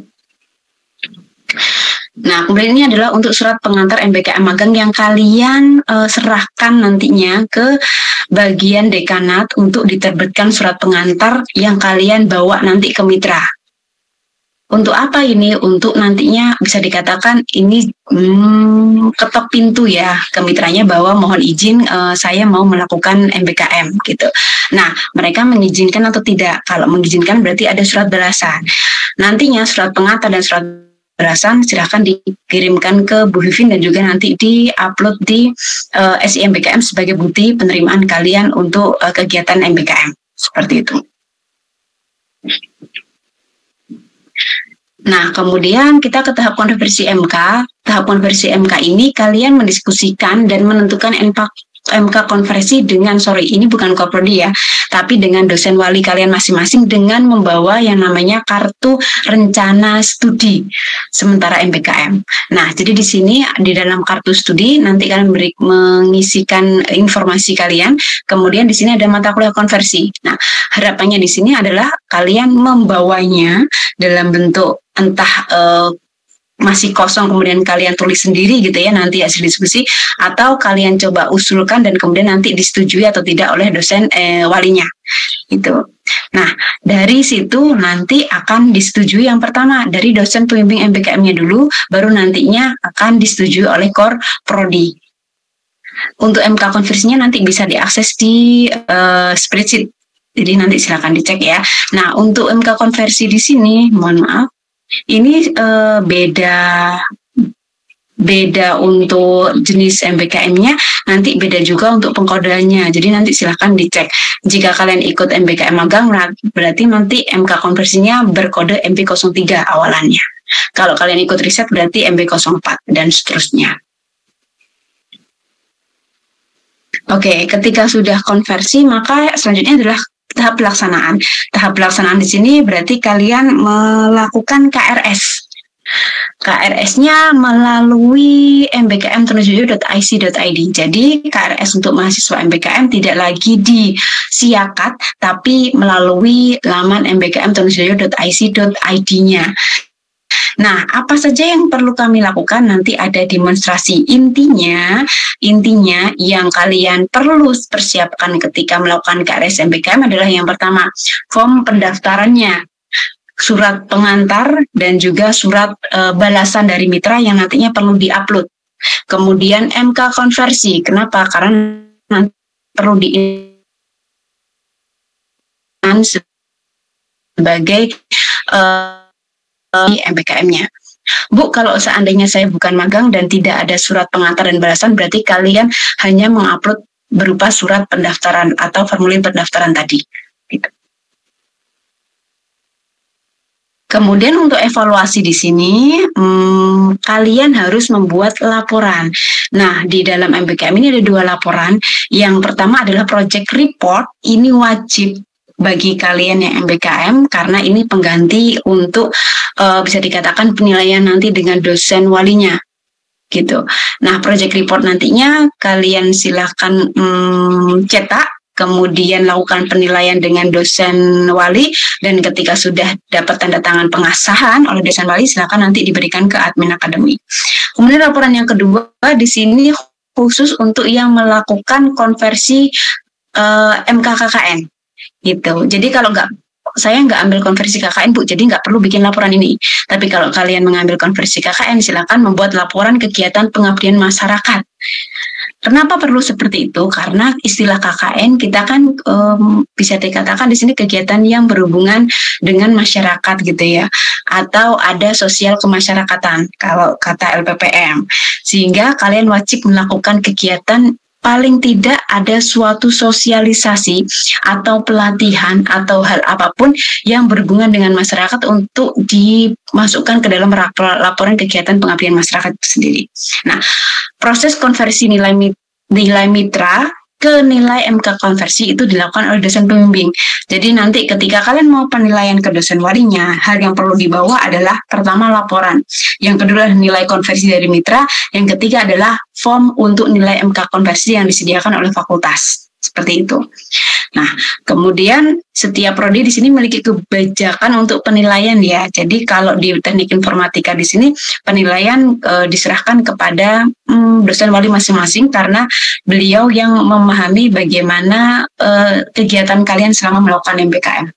Nah, kemudian ini adalah untuk surat pengantar MBKM magang yang kalian serahkan nantinya ke bagian dekanat untuk diterbitkan surat pengantar yang kalian bawa nanti ke mitra. Untuk apa ini? Untuk nantinya bisa dikatakan ini ketok pintu ya ke mitranya bahwa mohon izin saya mau melakukan MBKM gitu. Nah, mereka mengizinkan atau tidak? Kalau mengizinkan berarti ada surat balasan. Nantinya surat pengantar dan surat balasan silahkan dikirimkan ke Bu Vivin dan juga nanti di-upload di SIMBKM sebagai bukti penerimaan kalian untuk kegiatan MBKM. Seperti itu. Nah, kemudian kita ke tahap konversi MK. Tahap konversi MK ini kalian mendiskusikan dan menentukan MK konversi dengan, ini bukan Koprodi ya, tapi dengan dosen wali kalian masing-masing dengan membawa yang namanya kartu rencana studi sementara MBKM. Nah, jadi di sini di dalam kartu studi nanti kalian mengisikan informasi kalian, kemudian di sini ada mata kuliah konversi. Nah, harapannya di sini adalah kalian membawanya dalam bentuk entah masih kosong kemudian kalian tulis sendiri gitu ya nanti hasil diskusi, atau kalian coba usulkan dan kemudian nanti disetujui atau tidak oleh dosen walinya gitu. Nah, dari situ nanti akan disetujui yang pertama dari dosen pembimbing MBKM-nya dulu, baru nantinya akan disetujui oleh Koprodi. Untuk MK konversinya nanti bisa diakses di spreadsheet, jadi nanti silakan dicek ya. Nah, untuk MK konversi di sini mohon maaf, ini beda untuk jenis MBKM-nya, nanti beda juga untuk pengkodeannya. Jadi nanti silahkan dicek. Jika kalian ikut MBKM magang, berarti nanti MK konversinya berkode MP03 awalannya. Kalau kalian ikut riset berarti MP04 dan seterusnya. Oke, ketika sudah konversi, maka selanjutnya adalah tahap pelaksanaan. Tahap pelaksanaan di sini berarti kalian melakukan KRS. KRS-nya melalui mbkm-trunojoyo.ic.id. Jadi KRS untuk mahasiswa MBKM tidak lagi di Siakat, tapi melalui laman mbkm-trunojoyo.ic.id-nya. Nah, apa saja yang perlu kami lakukan? Nanti ada demonstrasi. Intinya yang kalian perlu persiapkan ketika melakukan KRS MBKM adalah yang pertama, form pendaftarannya, surat pengantar, dan juga surat balasan dari mitra yang nantinya perlu diupload. Kemudian MK konversi. Kenapa? Karena nanti perlu sebagai MBKM-nya. Bu, kalau seandainya saya bukan magang dan tidak ada surat pengantar dan balasan, berarti kalian hanya mengupload berupa surat pendaftaran atau formulir pendaftaran tadi. Gitu. Kemudian untuk evaluasi di sini, kalian harus membuat laporan. Nah, di dalam MBKM ini ada 2 laporan. Yang pertama adalah project report. Ini wajib bagi kalian yang MBKM karena ini pengganti untuk bisa dikatakan penilaian nanti dengan dosen walinya gitu. Nah, project report nantinya kalian silahkan cetak, kemudian lakukan penilaian dengan dosen wali, dan ketika sudah dapat tanda tangan pengasahan oleh dosen wali, silahkan nanti diberikan ke admin akademi. Kemudian laporan yang kedua di sini khusus untuk yang melakukan konversi MKKKN. Gitu. Jadi kalau saya nggak ambil konversi KKN, Bu, jadi nggak perlu bikin laporan ini. Tapi kalau kalian mengambil konversi KKN, silakan membuat laporan kegiatan pengabdian masyarakat. Kenapa perlu seperti itu? Karena istilah KKN kita kan bisa dikatakan di sini kegiatan yang berhubungan dengan masyarakat gitu ya, atau ada sosial kemasyarakatan kalau kata LPPM. Sehingga kalian wajib melakukan kegiatan, paling tidak ada suatu sosialisasi atau pelatihan atau hal apapun yang berhubungan dengan masyarakat untuk dimasukkan ke dalam laporan kegiatan pengabdian masyarakat itu sendiri. Nah, proses konversi nilai mitra ke nilai MK konversi itu dilakukan oleh dosen pembimbing. Jadi nanti ketika kalian mau penilaian ke dosen walinya, hal yang perlu dibawa adalah pertama laporan, yang kedua nilai konversi dari mitra, yang ketiga adalah form untuk nilai MK konversi yang disediakan oleh fakultas. Seperti itu. Nah, kemudian setiap prodi di sini memiliki kebijakan untuk penilaian ya. Jadi kalau di teknik informatika di sini penilaian diserahkan kepada dosen wali masing-masing karena beliau yang memahami bagaimana kegiatan kalian selama melakukan MBKM.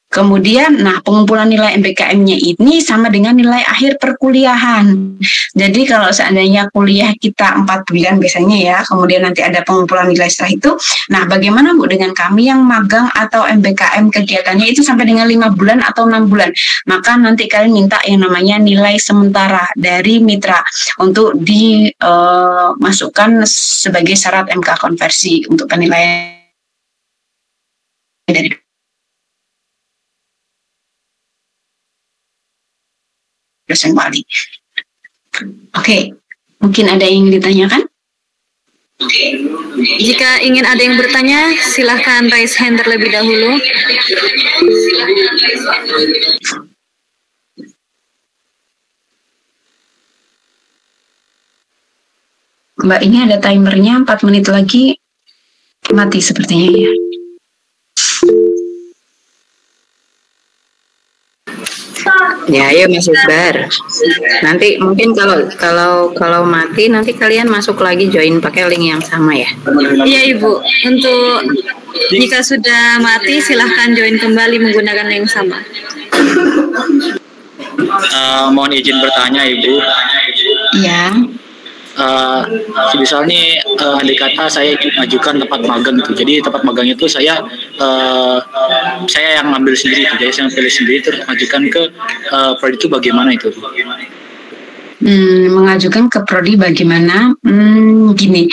Kemudian, nah pengumpulan nilai MBKM-nya ini sama dengan nilai akhir perkuliahan. Jadi kalau seandainya kuliah kita 4 bulan biasanya ya, kemudian nanti ada pengumpulan nilai setelah itu. Nah, bagaimana Bu dengan kami yang magang atau MBKM kegiatannya itu sampai dengan 5 bulan atau 6 bulan? Maka nanti kalian minta yang namanya nilai sementara dari mitra untuk dimasukkan sebagai syarat MK konversi untuk penilaian dari dosen wali. Oke, mungkin ada yang ditanyakan? Jika ingin ada yang bertanya, silahkan raise hand terlebih dahulu. Mbak, ini ada timernya 4 menit lagi mati sepertinya ya. Ya, ayo Mas Isbar. Nanti mungkin kalau mati nanti kalian masuk lagi join pakai link yang sama ya. Iya Ibu. Untuk jika sudah mati silahkan join kembali menggunakan link yang sama. Mohon izin bertanya Ibu. Iya. Misal nih andai kata saya ingin mengajukan tempat magang gitu. Jadi tempat magang itu saya yang ngambil sendiri itu. Jadi saya pilih sendiri terus mengajukan ke prodi itu bagaimana itu? Mengajukan ke prodi bagaimana? Gini,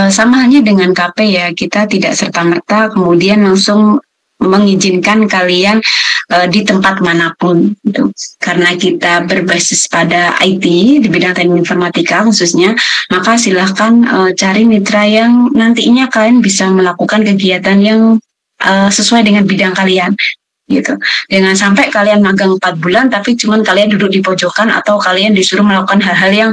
sama halnya dengan KP ya, kita tidak serta-merta kemudian langsung mengizinkan kalian di tempat manapun gitu. Karena kita berbasis pada IT di bidang teknik informatika khususnya, maka silahkan cari mitra yang nantinya kalian bisa melakukan kegiatan yang sesuai dengan bidang kalian gitu. Jangan sampai kalian magang 4 bulan tapi cuman kalian duduk di pojokan atau kalian disuruh melakukan hal-hal yang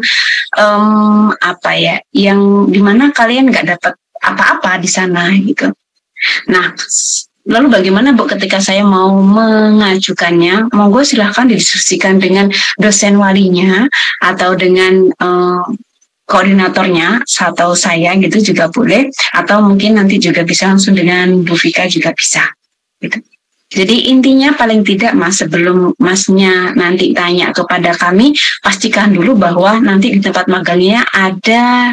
yang dimana kalian nggak dapat apa-apa di sana gitu. Nah, lalu bagaimana Bu ketika saya mau mengajukannya? Monggo silahkan didiskusikan dengan dosen walinya atau dengan koordinatornya atau saya gitu juga boleh, atau mungkin nanti juga bisa langsung dengan Bu Vika juga bisa gitu. Jadi intinya paling tidak Mas, sebelum Masnya nanti tanya kepada kami, pastikan dulu bahwa nanti di tempat magangnya ada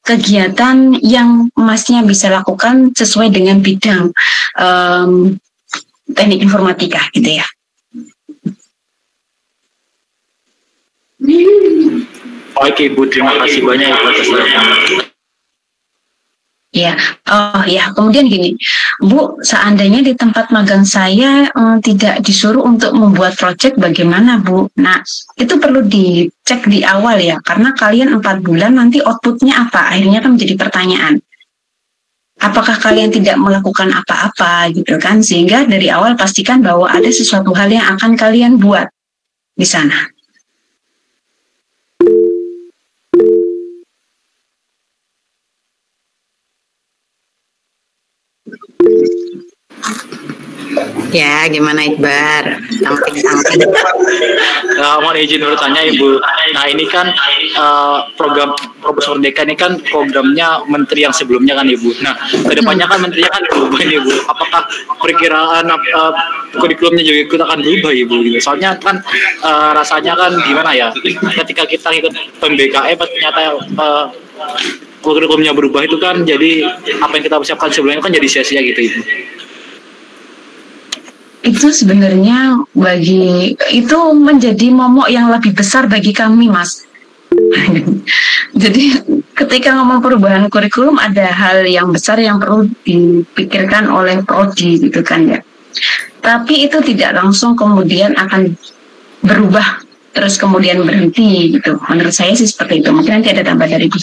kegiatan yang Masnya bisa lakukan sesuai dengan bidang teknik informatika gitu ya. Oke Bu, terima kasih banyak ya atas jawabannya. Ya, kemudian gini, Bu, seandainya di tempat magang saya tidak disuruh untuk membuat proyek, bagaimana Bu? Nah, itu perlu dicek di awal ya, karena kalian 4 bulan nanti outputnya apa? Akhirnya kan menjadi pertanyaan. Apakah kalian tidak melakukan apa-apa gitu kan? Sehingga dari awal pastikan bahwa ada sesuatu hal yang akan kalian buat di sana. Ya, gimana Iqbar? Mohon izin bertanya Ibu. Nah ini kan program Kampus Merdeka ini kan programnya menteri yang sebelumnya kan Ibu. Nah kedepannya kan menterinya kan berubah nih Ibu. Apakah perkiraan kurikulumnya juga ikut akan berubah Ibu? Gitu. Soalnya kan rasanya kan gimana ya? Ketika kita ikut PMBKM ternyata kurikulumnya berubah itu kan jadi apa yang kita persiapkan sebelumnya kan jadi sia-sia gitu Ibu. Itu sebenarnya itu menjadi momok yang lebih besar bagi kami Mas. Jadi ketika ngomong perubahan kurikulum ada hal yang besar yang perlu dipikirkan oleh prodi gitu kan ya. Tapi itu tidak langsung kemudian akan berubah terus kemudian berhenti gitu. Menurut saya sih seperti itu. Mungkin nanti ada tambah dari Bu.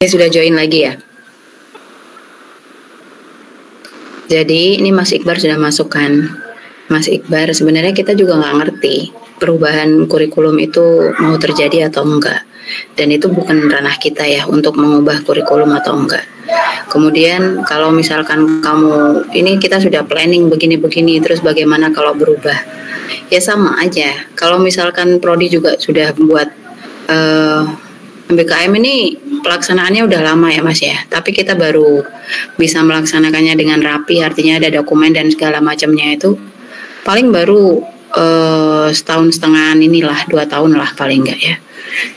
Sudah join lagi ya. Jadi ini Mas Iqbar sudah masukkan. Mas Iqbar sebenarnya kita juga nggak ngerti perubahan kurikulum itu mau terjadi atau enggak. Dan itu bukan ranah kita ya untuk mengubah kurikulum atau enggak. Kemudian kalau misalkan kamu, ini kita sudah planning begini-begini, terus bagaimana kalau berubah? Ya sama aja. Kalau misalkan Prodi juga sudah buat MBKM ini pelaksanaannya udah lama ya Mas ya, tapi kita baru bisa melaksanakannya dengan rapi, artinya ada dokumen dan segala macamnya itu paling baru setahun setengah inilah, 2 tahun lah paling enggak ya.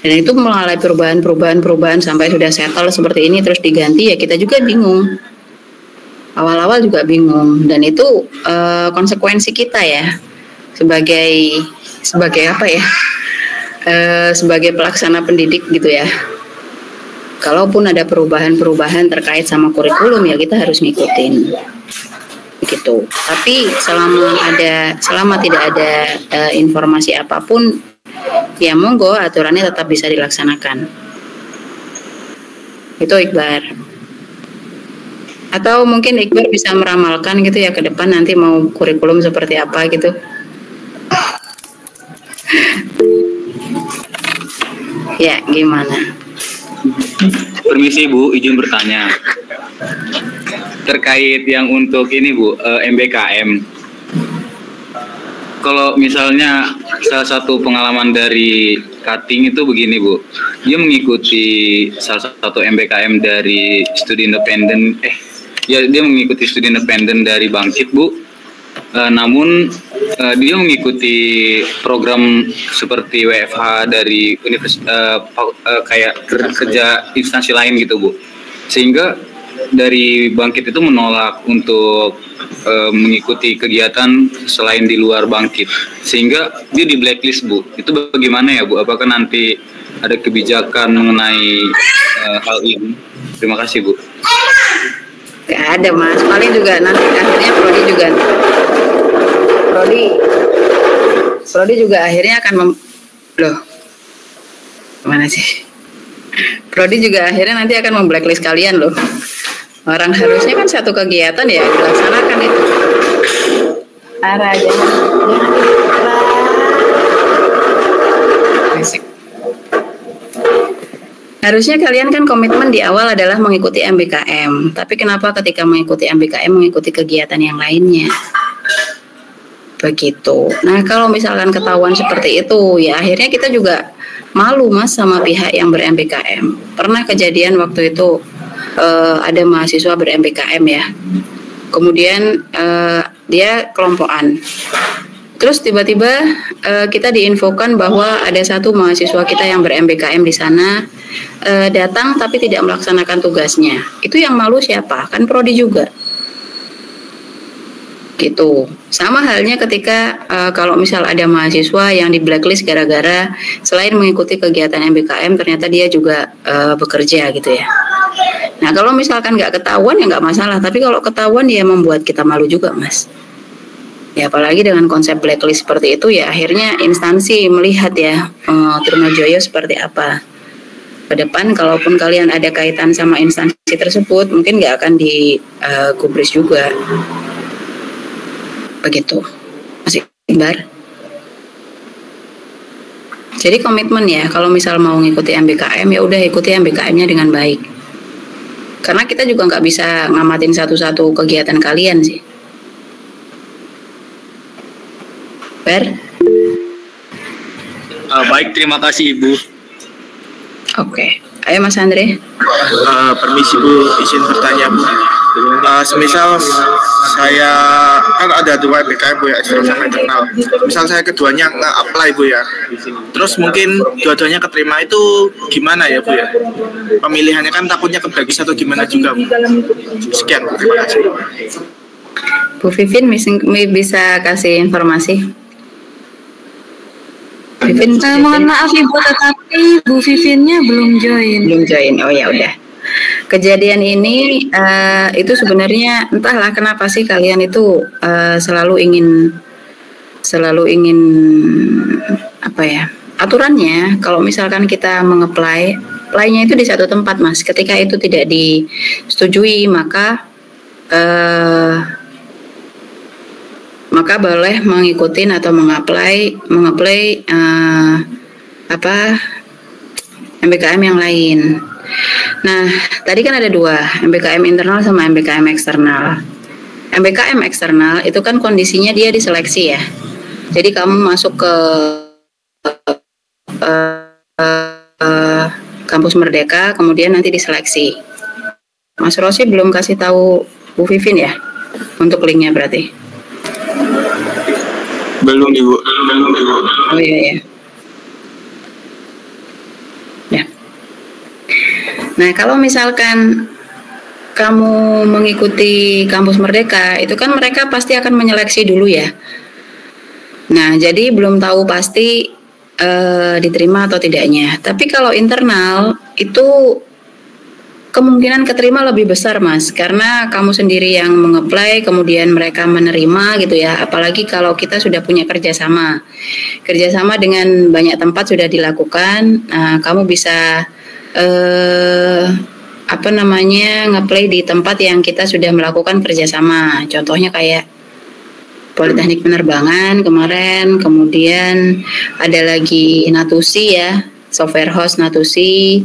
Dan itu mulai perubahan sampai sudah settle seperti ini terus diganti, ya kita juga bingung. Awal-awal juga bingung, dan itu konsekuensi kita ya sebagai apa ya? Sebagai pelaksana pendidik gitu ya. Kalaupun ada perubahan terkait sama kurikulum ya kita harus ngikutin gitu. Tapi selama tidak ada informasi apapun, ya monggo aturannya tetap bisa dilaksanakan. Itu Iqbar. Atau mungkin Iqbar bisa meramalkan gitu ya ke depan nanti mau kurikulum seperti apa gitu. Ya, gimana? Permisi Bu, izin bertanya. Terkait yang untuk ini Bu, MBKM. Kalau misalnya salah satu pengalaman dari Cutting itu begini Bu, dia mengikuti salah satu MBKM dari studi independen, dia mengikuti studi independen dari Bangkit Bu. Namun dia mengikuti program seperti WFH dari kayak kerja instansi lain gitu Bu, sehingga dari Bangkit itu menolak untuk mengikuti kegiatan selain di luar Bangkit, sehingga dia di blacklist Bu. Itu bagaimana ya Bu? Apakah nanti ada kebijakan mengenai hal ini? Terima kasih Bu. Gak ada Mas, paling juga nanti akhirnya Prodi juga akhirnya akan gimana sih? Prodi juga akhirnya nanti akan memblacklist kalian loh. Orang harusnya kan satu kegiatan ya dilaksanakan itu. Ara jangan harusnya kalian kan komitmen di awal adalah mengikuti MBKM. Tapi kenapa ketika mengikuti MBKM mengikuti kegiatan yang lainnya? Begitu. Nah kalau misalkan ketahuan seperti itu, ya akhirnya kita juga malu Mas sama pihak yang ber-MBKM. Pernah kejadian waktu itu ada mahasiswa ber-MBKM ya. Kemudian dia kelompokan. Terus tiba-tiba kita diinfokan bahwa ada satu mahasiswa kita yang ber-MBKM di sana datang tapi tidak melaksanakan tugasnya. Itu yang malu siapa? Kan Prodi juga. Gitu. Sama halnya ketika kalau misal ada mahasiswa yang di blacklist gara-gara selain mengikuti kegiatan MBKM ternyata dia juga bekerja gitu ya. Nah kalau misalkan nggak ketahuan ya nggak masalah, tapi kalau ketahuan ya membuat kita malu juga Mas. Ya apalagi dengan konsep blacklist seperti itu ya akhirnya instansi melihat ya Trunojoyo seperti apa. Ke depan kalaupun kalian ada kaitan sama instansi tersebut mungkin nggak akan digubris juga. Begitu, Mas Iqbar. Jadi komitmen ya, kalau misal mau ngikuti MBKM ya udah ikuti MBKM-nya dengan baik. Karena kita juga nggak bisa ngamatin satu-satu kegiatan kalian sih. Ber? Baik, terima kasih Ibu. Oke, ayo Mas Andre. Permisi Bu, izin bertanya Bu. Semisal saya kan ada 2 MBKM Bu ya, eksternal sama internal. Misal saya keduanya nge-apply Bu ya, terus mungkin dua-duanya keterima itu gimana ya Bu ya? Pemilihannya kan takutnya kebagi satu gimana juga Bu. Sekian, terima kasih. Bu Vivin bisa kasih informasi? Vivin, mohon maaf Ibu, tetapi Bu Vivinnya belum join. Oh ya udah. Kejadian ini itu sebenarnya entahlah kenapa sih kalian itu selalu ingin apa ya, aturannya kalau misalkan kita apply-nya itu di satu tempat Mas. Ketika itu tidak disetujui maka maka boleh mengikuti atau mengapply MBKM yang lain. Nah, tadi kan ada dua, MBKM internal sama MBKM eksternal. MBKM eksternal itu kan kondisinya dia diseleksi ya. Jadi kamu masuk ke kampus Merdeka, kemudian nanti diseleksi. Mas Rosi belum kasih tahu Bu Vivin ya untuk linknya berarti? Belum Ibu. Oh iya. Ya. Nah, kalau misalkan kamu mengikuti kampus Merdeka, itu kan mereka pasti akan menyeleksi dulu ya. Nah, jadi belum tahu pasti diterima atau tidaknya. Tapi kalau internal itu kemungkinan keterima lebih besar, Mas, karena kamu sendiri yang mengapply, kemudian mereka menerima gitu ya. Apalagi kalau kita sudah punya kerjasama dengan banyak tempat sudah dilakukan. Kamu bisa nge-play di tempat yang kita sudah melakukan kerjasama. Contohnya kayak Politeknik Penerbangan kemarin, kemudian ada lagi Natusi ya, software host Natusi,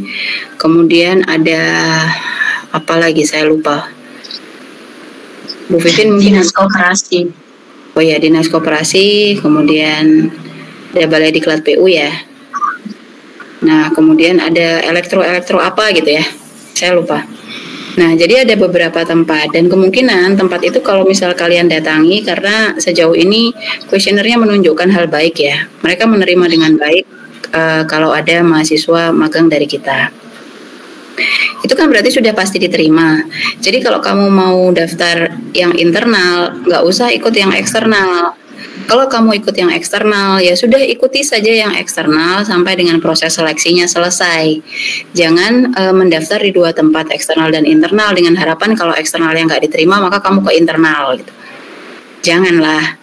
kemudian ada apa lagi saya lupa. Bu Vivin mungkin Dinas Koperasi. Oh ya, Dinas Koperasi, kemudian ada Balai Diklat PU ya. Nah, kemudian ada elektro apa gitu ya, saya lupa. Nah, jadi ada beberapa tempat dan kemungkinan tempat itu kalau misal kalian datangi, karena sejauh ini kuesionernya menunjukkan hal baik ya. Mereka menerima dengan baik kalau ada mahasiswa magang dari kita. Itu kan berarti sudah pasti diterima. Jadi kalau kamu mau daftar yang internal, nggak usah ikut yang eksternal. Kalau kamu ikut yang eksternal, ya sudah ikuti saja yang eksternal sampai dengan proses seleksinya selesai. Jangan mendaftar di dua tempat, eksternal dan internal, dengan harapan kalau eksternal yang nggak diterima, maka kamu ke internal. Gitu. Janganlah.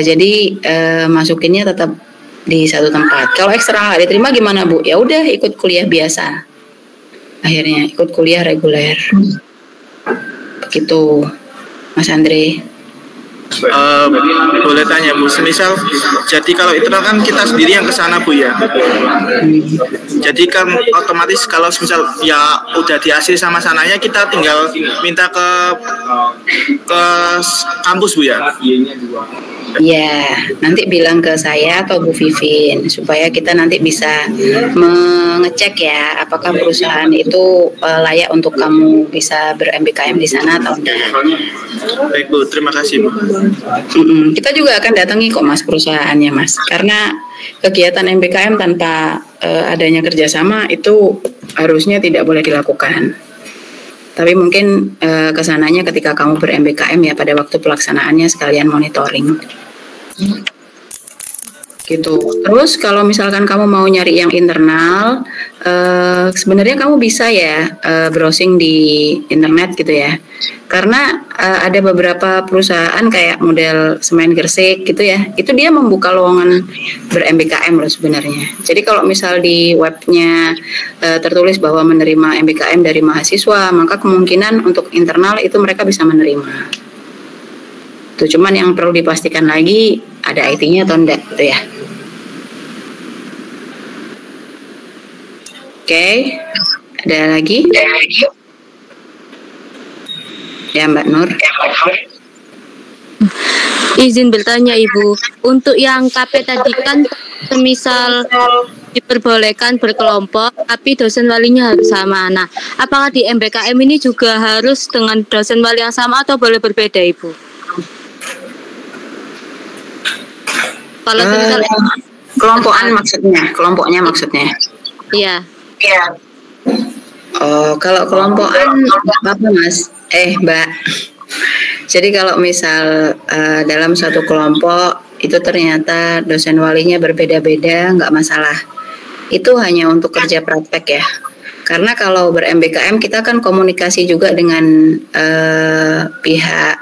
Jadi masukinnya tetap di satu tempat. Kalau eksternal nggak diterima gimana, Bu? Ya udah ikut kuliah biasa. Akhirnya ikut kuliah reguler. Begitu, Mas Andre. Boleh tanya Bu, semisal jadi kalau internal kan kita sendiri yang ke sana Bu ya. Jadi kan otomatis kalau misal ya udah di-AC sama sananya, kita tinggal minta ke kampus Bu ya. Ya, nanti bilang ke saya atau Bu Vivin supaya kita nanti bisa mengecek ya apakah perusahaan itu layak untuk kamu bisa ber-MBKM di sana atau enggak. Baik Bu, terima kasih Bu. Kita juga akan datangi kok Mas perusahaannya Mas, karena kegiatan MBKM tanpa adanya kerjasama itu harusnya tidak boleh dilakukan. Tapi mungkin kesananya ketika kamu ber-MBKM ya pada waktu pelaksanaannya sekalian monitoring. Gitu. Terus kalau misalkan kamu mau nyari yang internal, sebenarnya kamu bisa ya browsing di internet gitu ya. Karena ada beberapa perusahaan kayak model Semen Gresik gitu ya, itu dia membuka lowongan ber-MBKM loh sebenarnya. Jadi kalau misal di webnya tertulis bahwa menerima MBKM dari mahasiswa, maka kemungkinan untuk internal itu mereka bisa menerima. Tuh, cuman yang perlu dipastikan lagi ada IT-nya atau enggak gitu ya. Oke, ada lagi? Ya Mbak Nur. Izin bertanya Ibu, untuk yang KP tadi kan semisal diperbolehkan berkelompok, tapi dosen walinya harus sama. Nah, apakah di MBKM ini juga harus dengan dosen wali yang sama atau boleh berbeda Ibu? Kalau misalnya kelompoknya maksudnya. Iya. Oh, kalau kelompokan apa Mas? Mbak. Jadi kalau misal dalam suatu kelompok itu ternyata dosen walinya berbeda-beda, nggak masalah. Itu hanya untuk kerja praktek ya. Karena kalau ber-MBKM kita kan komunikasi juga dengan pihak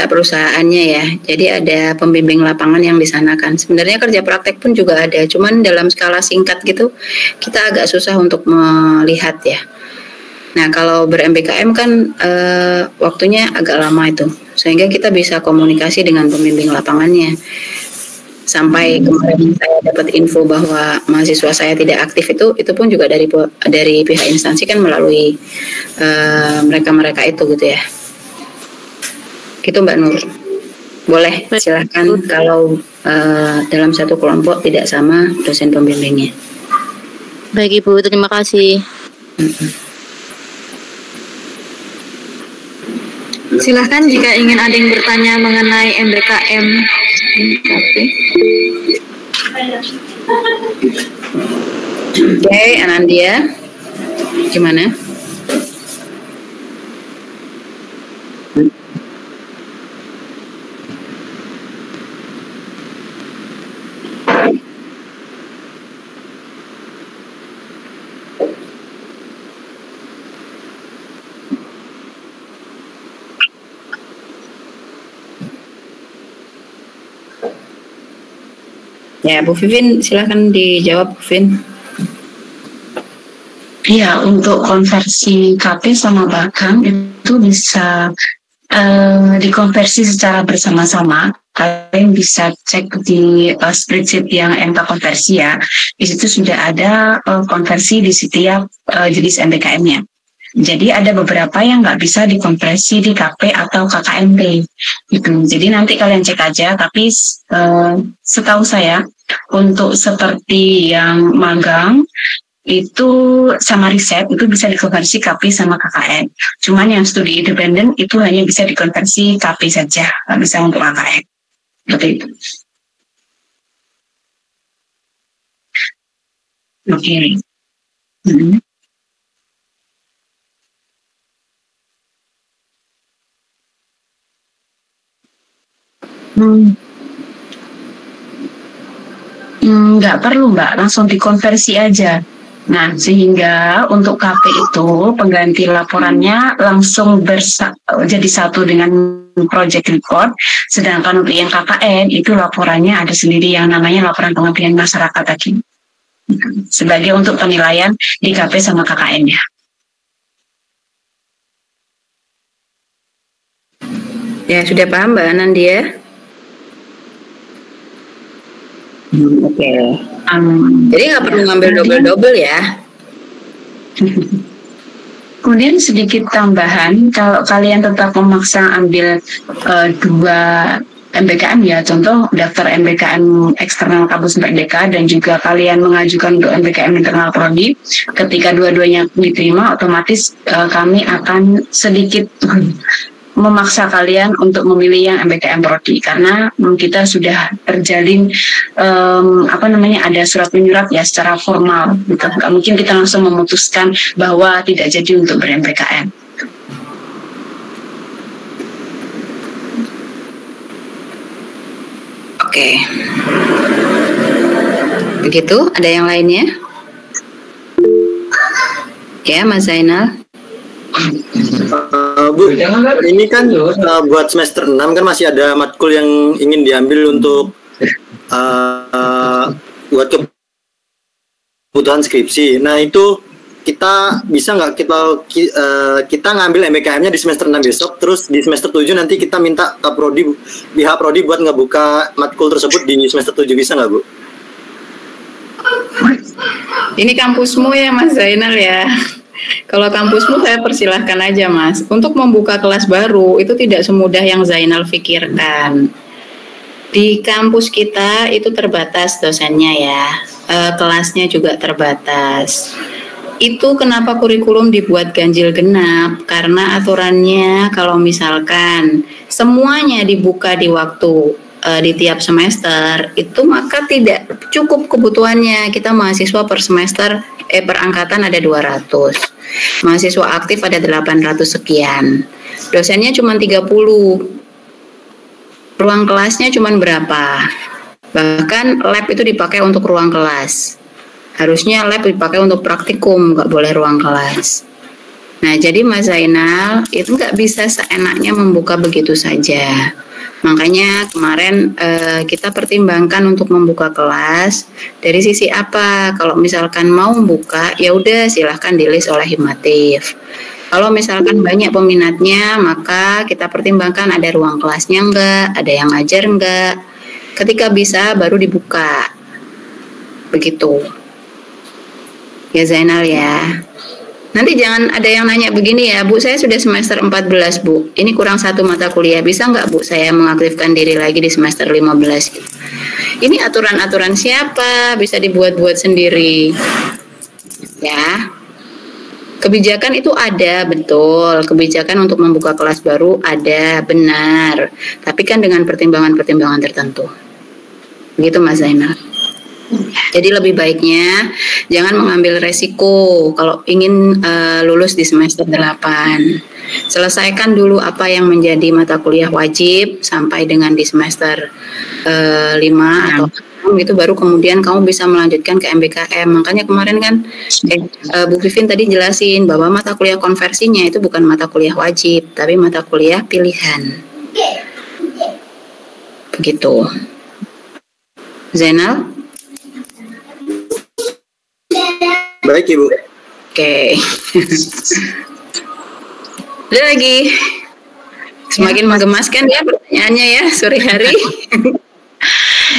perusahaannya ya. Jadi ada pembimbing lapangan yang di sana kan. Sebenarnya kerja praktek pun juga ada, cuman dalam skala singkat gitu kita agak susah untuk melihat ya. Nah, kalau ber-MBKM kan waktunya agak lama itu, sehingga kita bisa komunikasi dengan pembimbing lapangannya. Sampai kemarin saya dapat info bahwa mahasiswa saya tidak aktif itu pun juga dari pihak instansi kan melalui mereka-mereka itu gitu ya. Gitu Mbak Nur. Boleh silahkan kalau dalam satu kelompok tidak sama dosen pembimbingnya. Baik Ibu, terima kasih. Silahkan jika ingin ada yang bertanya mengenai MBKM. Oke, Anandia, gimana? Ya, Bu Vivin, silahkan dijawab, Bu Vivin. Iya, untuk konversi KP sama Bakam itu bisa dikonversi secara bersama-sama. Kalian bisa cek di spreadsheet yang MK konversi ya. Di situ sudah ada konversi di setiap jenis MBKM-nya. Jadi ada beberapa yang nggak bisa dikonversi di KP atau KKMP gitu. Jadi nanti kalian cek aja. Tapi setahu saya untuk seperti yang magang itu sama riset itu bisa dikonversi KP sama KKN. Cuman yang studi independen itu hanya bisa dikonversi KP saja, nggak bisa untuk KKN. Seperti itu. Oke. Nggak perlu Mbak, langsung dikonversi aja. Nah, sehingga untuk KP itu pengganti laporannya langsung jadi satu dengan project report, sedangkan untuk yang KKN itu laporannya ada sendiri yang namanya laporan pengabdian masyarakat tadi. Sebagai untuk penilaian di KP sama KKN-nya. Ya, sudah paham Mbak Anandia? Oke. Jadi nggak perlu ngambil double-double ya. Kemudian sedikit tambahan, kalau kalian tetap memaksa ambil 2 MBKM ya, contoh daftar MBKM eksternal kampus Merdeka dan juga kalian mengajukan untuk MBKM internal prodi, ketika dua-duanya diterima, otomatis kami akan sedikit memaksa kalian untuk memilih yang MBKM prodi karena kita sudah terjalin ada surat menyurat ya secara formal gitu. Nggak mungkin kita langsung memutuskan bahwa tidak jadi untuk ber-MBKM. Oke. Begitu, ada yang lainnya? Ya, Mas Zainal. Bu, ini kan buat semester 6 kan masih ada matkul yang ingin diambil untuk buat kebutuhan skripsi. Nah itu kita bisa nggak kita ngambil MBKM-nya di semester 6 besok, terus di semester 7 nanti kita minta ke pihak prodi buat ngebuka matkul tersebut di semester 7, bisa nggak Bu? Ini kampusmu ya Mas Zainal ya. Kalau kampusmu saya persilahkan aja Mas. Untuk membuka kelas baru itu tidak semudah yang Zainal pikirkan. Di kampus kita itu terbatas dosennya ya, kelasnya juga terbatas. Itu kenapa kurikulum dibuat ganjil genap, karena aturannya kalau misalkan semuanya dibuka di waktu di tiap semester itu maka tidak cukup kebutuhannya. Kita mahasiswa per semester per angkatan ada 200, mahasiswa aktif ada 800 sekian, dosennya cuma 30, ruang kelasnya cuma berapa, bahkan lab itu dipakai untuk ruang kelas, harusnya lab dipakai untuk praktikum, nggak boleh ruang kelas. Nah jadi Mas Zainal itu nggak bisa seenaknya membuka begitu saja. Makanya kemarin kita pertimbangkan untuk membuka kelas dari sisi apa? Kalau misalkan mau buka, ya udah silahkan di-list oleh Himatif. Kalau misalkan banyak peminatnya, maka kita pertimbangkan ada ruang kelasnya enggak, ada yang ngajar enggak. Ketika bisa, baru dibuka. Begitu. Ya Zainal ya. Nanti jangan ada yang nanya begini ya, Bu, saya sudah semester 14, Bu. Ini kurang 1 mata kuliah. Bisa nggak, Bu, saya mengaktifkan diri lagi di semester 15? Ini aturan-aturan siapa? Bisa dibuat-buat sendiri. Ya. Kebijakan itu ada, betul. Kebijakan untuk membuka kelas baru ada, benar. Tapi kan dengan pertimbangan-pertimbangan tertentu. Begitu, Mas Zainal. Jadi lebih baiknya jangan mengambil resiko kalau ingin lulus di semester 8. Selesaikan dulu apa yang menjadi mata kuliah wajib sampai dengan di semester 5 atau 6 itu, baru kemudian kamu bisa melanjutkan ke MBKM. Makanya kemarin kan Bu Vivin tadi jelasin bahwa mata kuliah konversinya itu bukan mata kuliah wajib, tapi mata kuliah pilihan. Begitu. Zainal? Baik, Ibu. Oke. Ada lagi. Semakin menggemaskan ya pertanyaannya ya sore hari.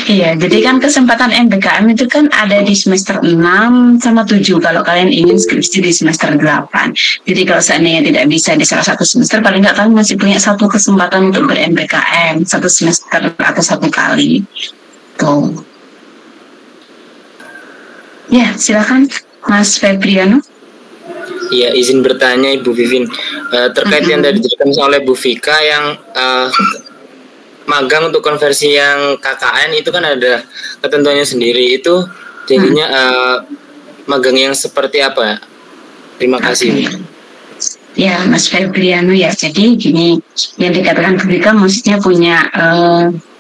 Iya, jadi kan kesempatan MBKM itu kan ada di semester 6 sama 7 kalau kalian ingin skripsi di semester 8. Jadi kalau seandainya tidak bisa di salah satu semester, paling nggak kalian masih punya satu kesempatan untuk ber-MBKM, satu semester atau satu kali. Tuh. Ya, silakan Mas Febriano. Iya, izin bertanya Ibu Vivin, terkait yang tadi dijelaskan oleh Bu Vika yang magang untuk konversi yang KKN itu kan ada ketentuannya sendiri, itu jadinya magang yang seperti apa? Terima kasih. Ya, Mas Febriano ya, jadi gini, yang dikatakan Bu Vika maksudnya punya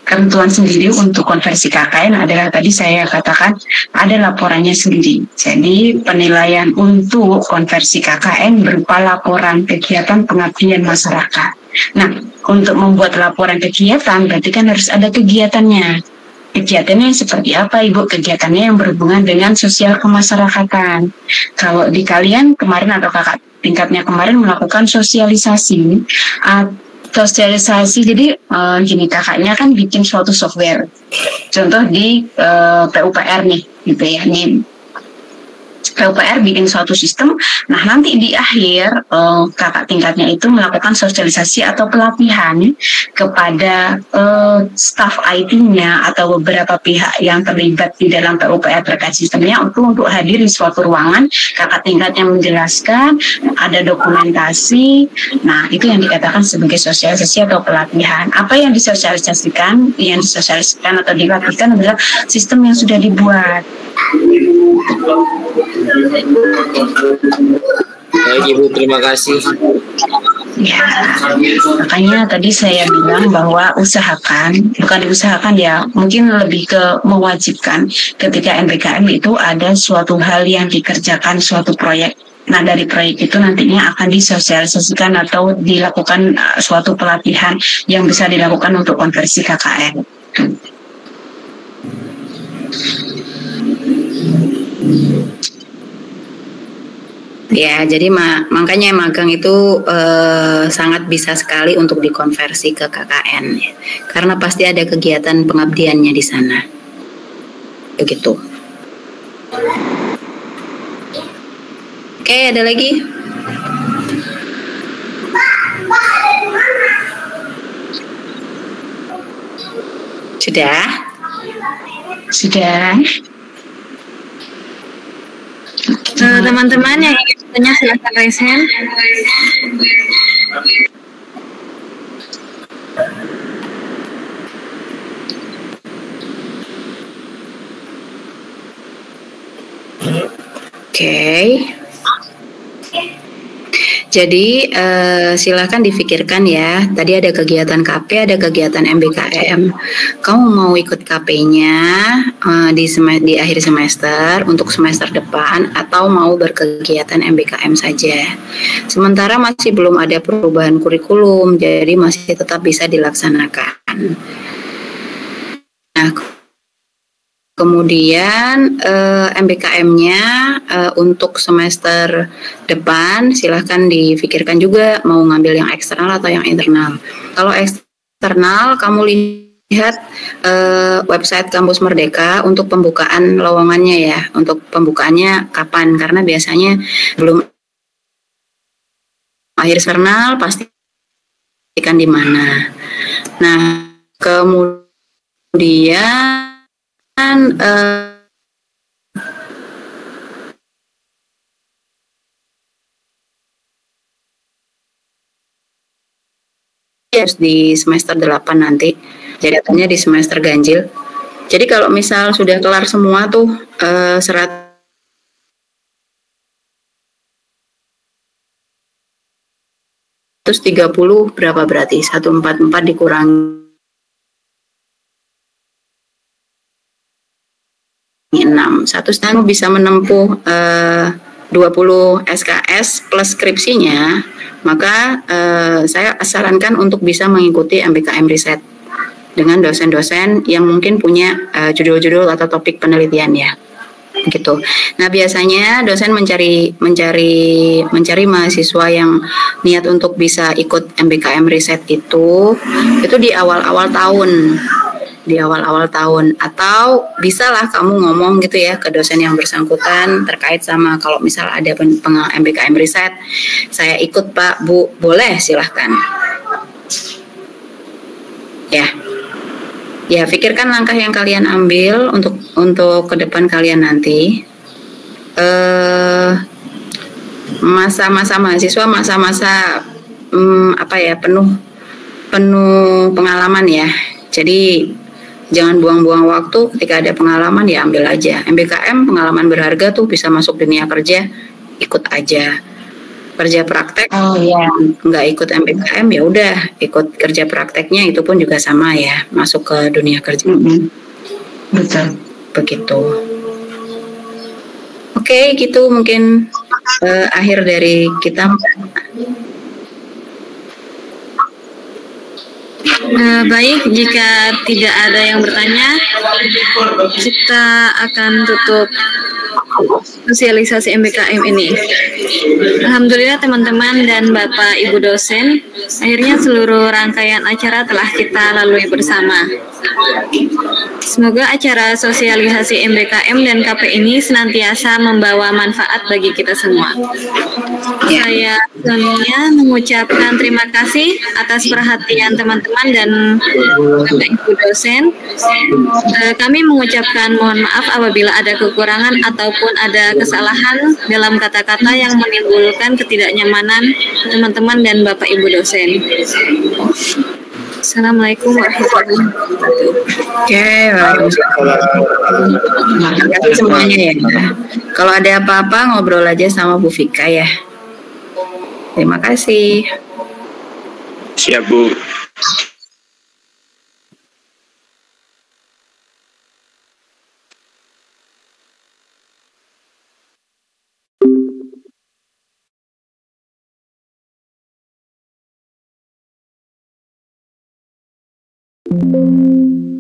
ketentuan sendiri untuk konversi KKN adalah tadi saya katakan ada laporannya sendiri. Jadi penilaian untuk konversi KKN berupa laporan kegiatan pengabdian masyarakat. Nah, untuk membuat laporan kegiatan berarti kan harus ada kegiatannya. Kegiatannya seperti apa, Ibu? Kegiatannya yang berhubungan dengan sosial kemasyarakatan. Kalau di kalian kemarin atau kakak tingkatnya kemarin melakukan sosialisasi, jadi gini, kakaknya kan bikin suatu software, contoh di PUPR nih gitu ya, nih PUPR bikin suatu sistem. Nah nanti di akhir kakak tingkatnya itu melakukan sosialisasi atau pelatihan kepada staf IT-nya atau beberapa pihak yang terlibat di dalam PUPR terkait sistemnya untuk hadir di suatu ruangan. Kakak tingkatnya menjelaskan, ada dokumentasi. Nah itu yang dikatakan sebagai sosialisasi atau pelatihan. Apa yang disosialisasikan? Yang disosialisasikan atau dilatihkan adalah sistem yang sudah dibuat. Baik Ibu, terima kasih. Ya, makanya tadi saya bilang bahwa usahakan, bukan diusahakan ya, mungkin lebih ke mewajibkan ketika MBKM itu ada suatu hal yang dikerjakan, suatu proyek. Nah dari proyek itu nantinya akan disosialisasikan atau dilakukan suatu pelatihan yang bisa dilakukan untuk konversi KKN. Ya, jadi makanya magang itu sangat bisa sekali untuk dikonversi ke KKN ya. Karena pasti ada kegiatan pengabdiannya di sana. Begitu. Oke, ada lagi? Sudah? Sudah. Teman-teman yang ingin bertanya silakan raise hand. Oke. Jadi silakan difikirkan ya. Tadi ada kegiatan KP, ada kegiatan MBKM. Kamu mau ikut KP-nya di akhir semester untuk semester depan atau mau berkegiatan MBKM saja. Sementara masih belum ada perubahan kurikulum, jadi masih tetap bisa dilaksanakan. Nah, kemudian MBKM-nya untuk semester depan silahkan difikirkan juga mau ngambil yang eksternal atau yang internal. Kalau eksternal kamu lihat website Kampus Merdeka untuk pembukaan lowongannya ya. Untuk pembukaannya kapan? Karena biasanya belum akhir eksternal pastikan di mana. Nah, kemudian harus di semester 8 nanti. Jadi katanya di semester ganjil. Jadi kalau misal sudah kelar semua tuh 130 berapa berarti? 144 dikurangi 6. Satu setengah bisa menempuh 20 SKS plus skripsinya, maka saya sarankan untuk bisa mengikuti MBKM Riset dengan dosen-dosen yang mungkin punya judul-judul atau topik penelitian ya. Gitu. Nah, biasanya dosen mencari mahasiswa yang niat untuk bisa ikut MBKM Riset itu di awal-awal tahun. Atau bisalah kamu ngomong gitu ya ke dosen yang bersangkutan terkait sama kalau misal ada MBKM Riset, saya ikut Pak, Bu, boleh silahkan. Ya, pikirkan langkah yang kalian ambil untuk ke depan kalian nanti. Masa-masa mahasiswa, masa-masa penuh pengalaman ya. Jadi jangan buang-buang waktu, ketika ada pengalaman ya ambil aja. MBKM pengalaman berharga tuh, bisa masuk dunia kerja, ikut aja. Kerja praktek, nggak ikut MBKM ya udah ikut kerja prakteknya, itu pun juga sama ya, masuk ke dunia kerja. Betul. Begitu. Oke, gitu mungkin akhir dari kita. Baik, jika tidak ada yang bertanya, kita akan tutup sosialisasi MBKM ini. Alhamdulillah teman-teman dan Bapak Ibu dosen, akhirnya seluruh rangkaian acara telah kita lalui bersama. Semoga acara sosialisasi MBKM dan KP ini senantiasa membawa manfaat bagi kita semua. Saya selanjutnya mengucapkan terima kasih atas perhatian teman-teman dan Bapak Ibu dosen. Kami mengucapkan mohon maaf apabila ada kekurangan ataupun ada kesalahan dalam kata-kata yang menimbulkan ketidaknyamanan teman-teman dan Bapak Ibu dosen. Assalamualaikum warahmatullahi wabarakatuh. Oke, terima kasih semuanya ya. Kalau ada apa-apa ngobrol aja sama Bu Vika ya. Terima kasih. Siap, Bu. Thank you.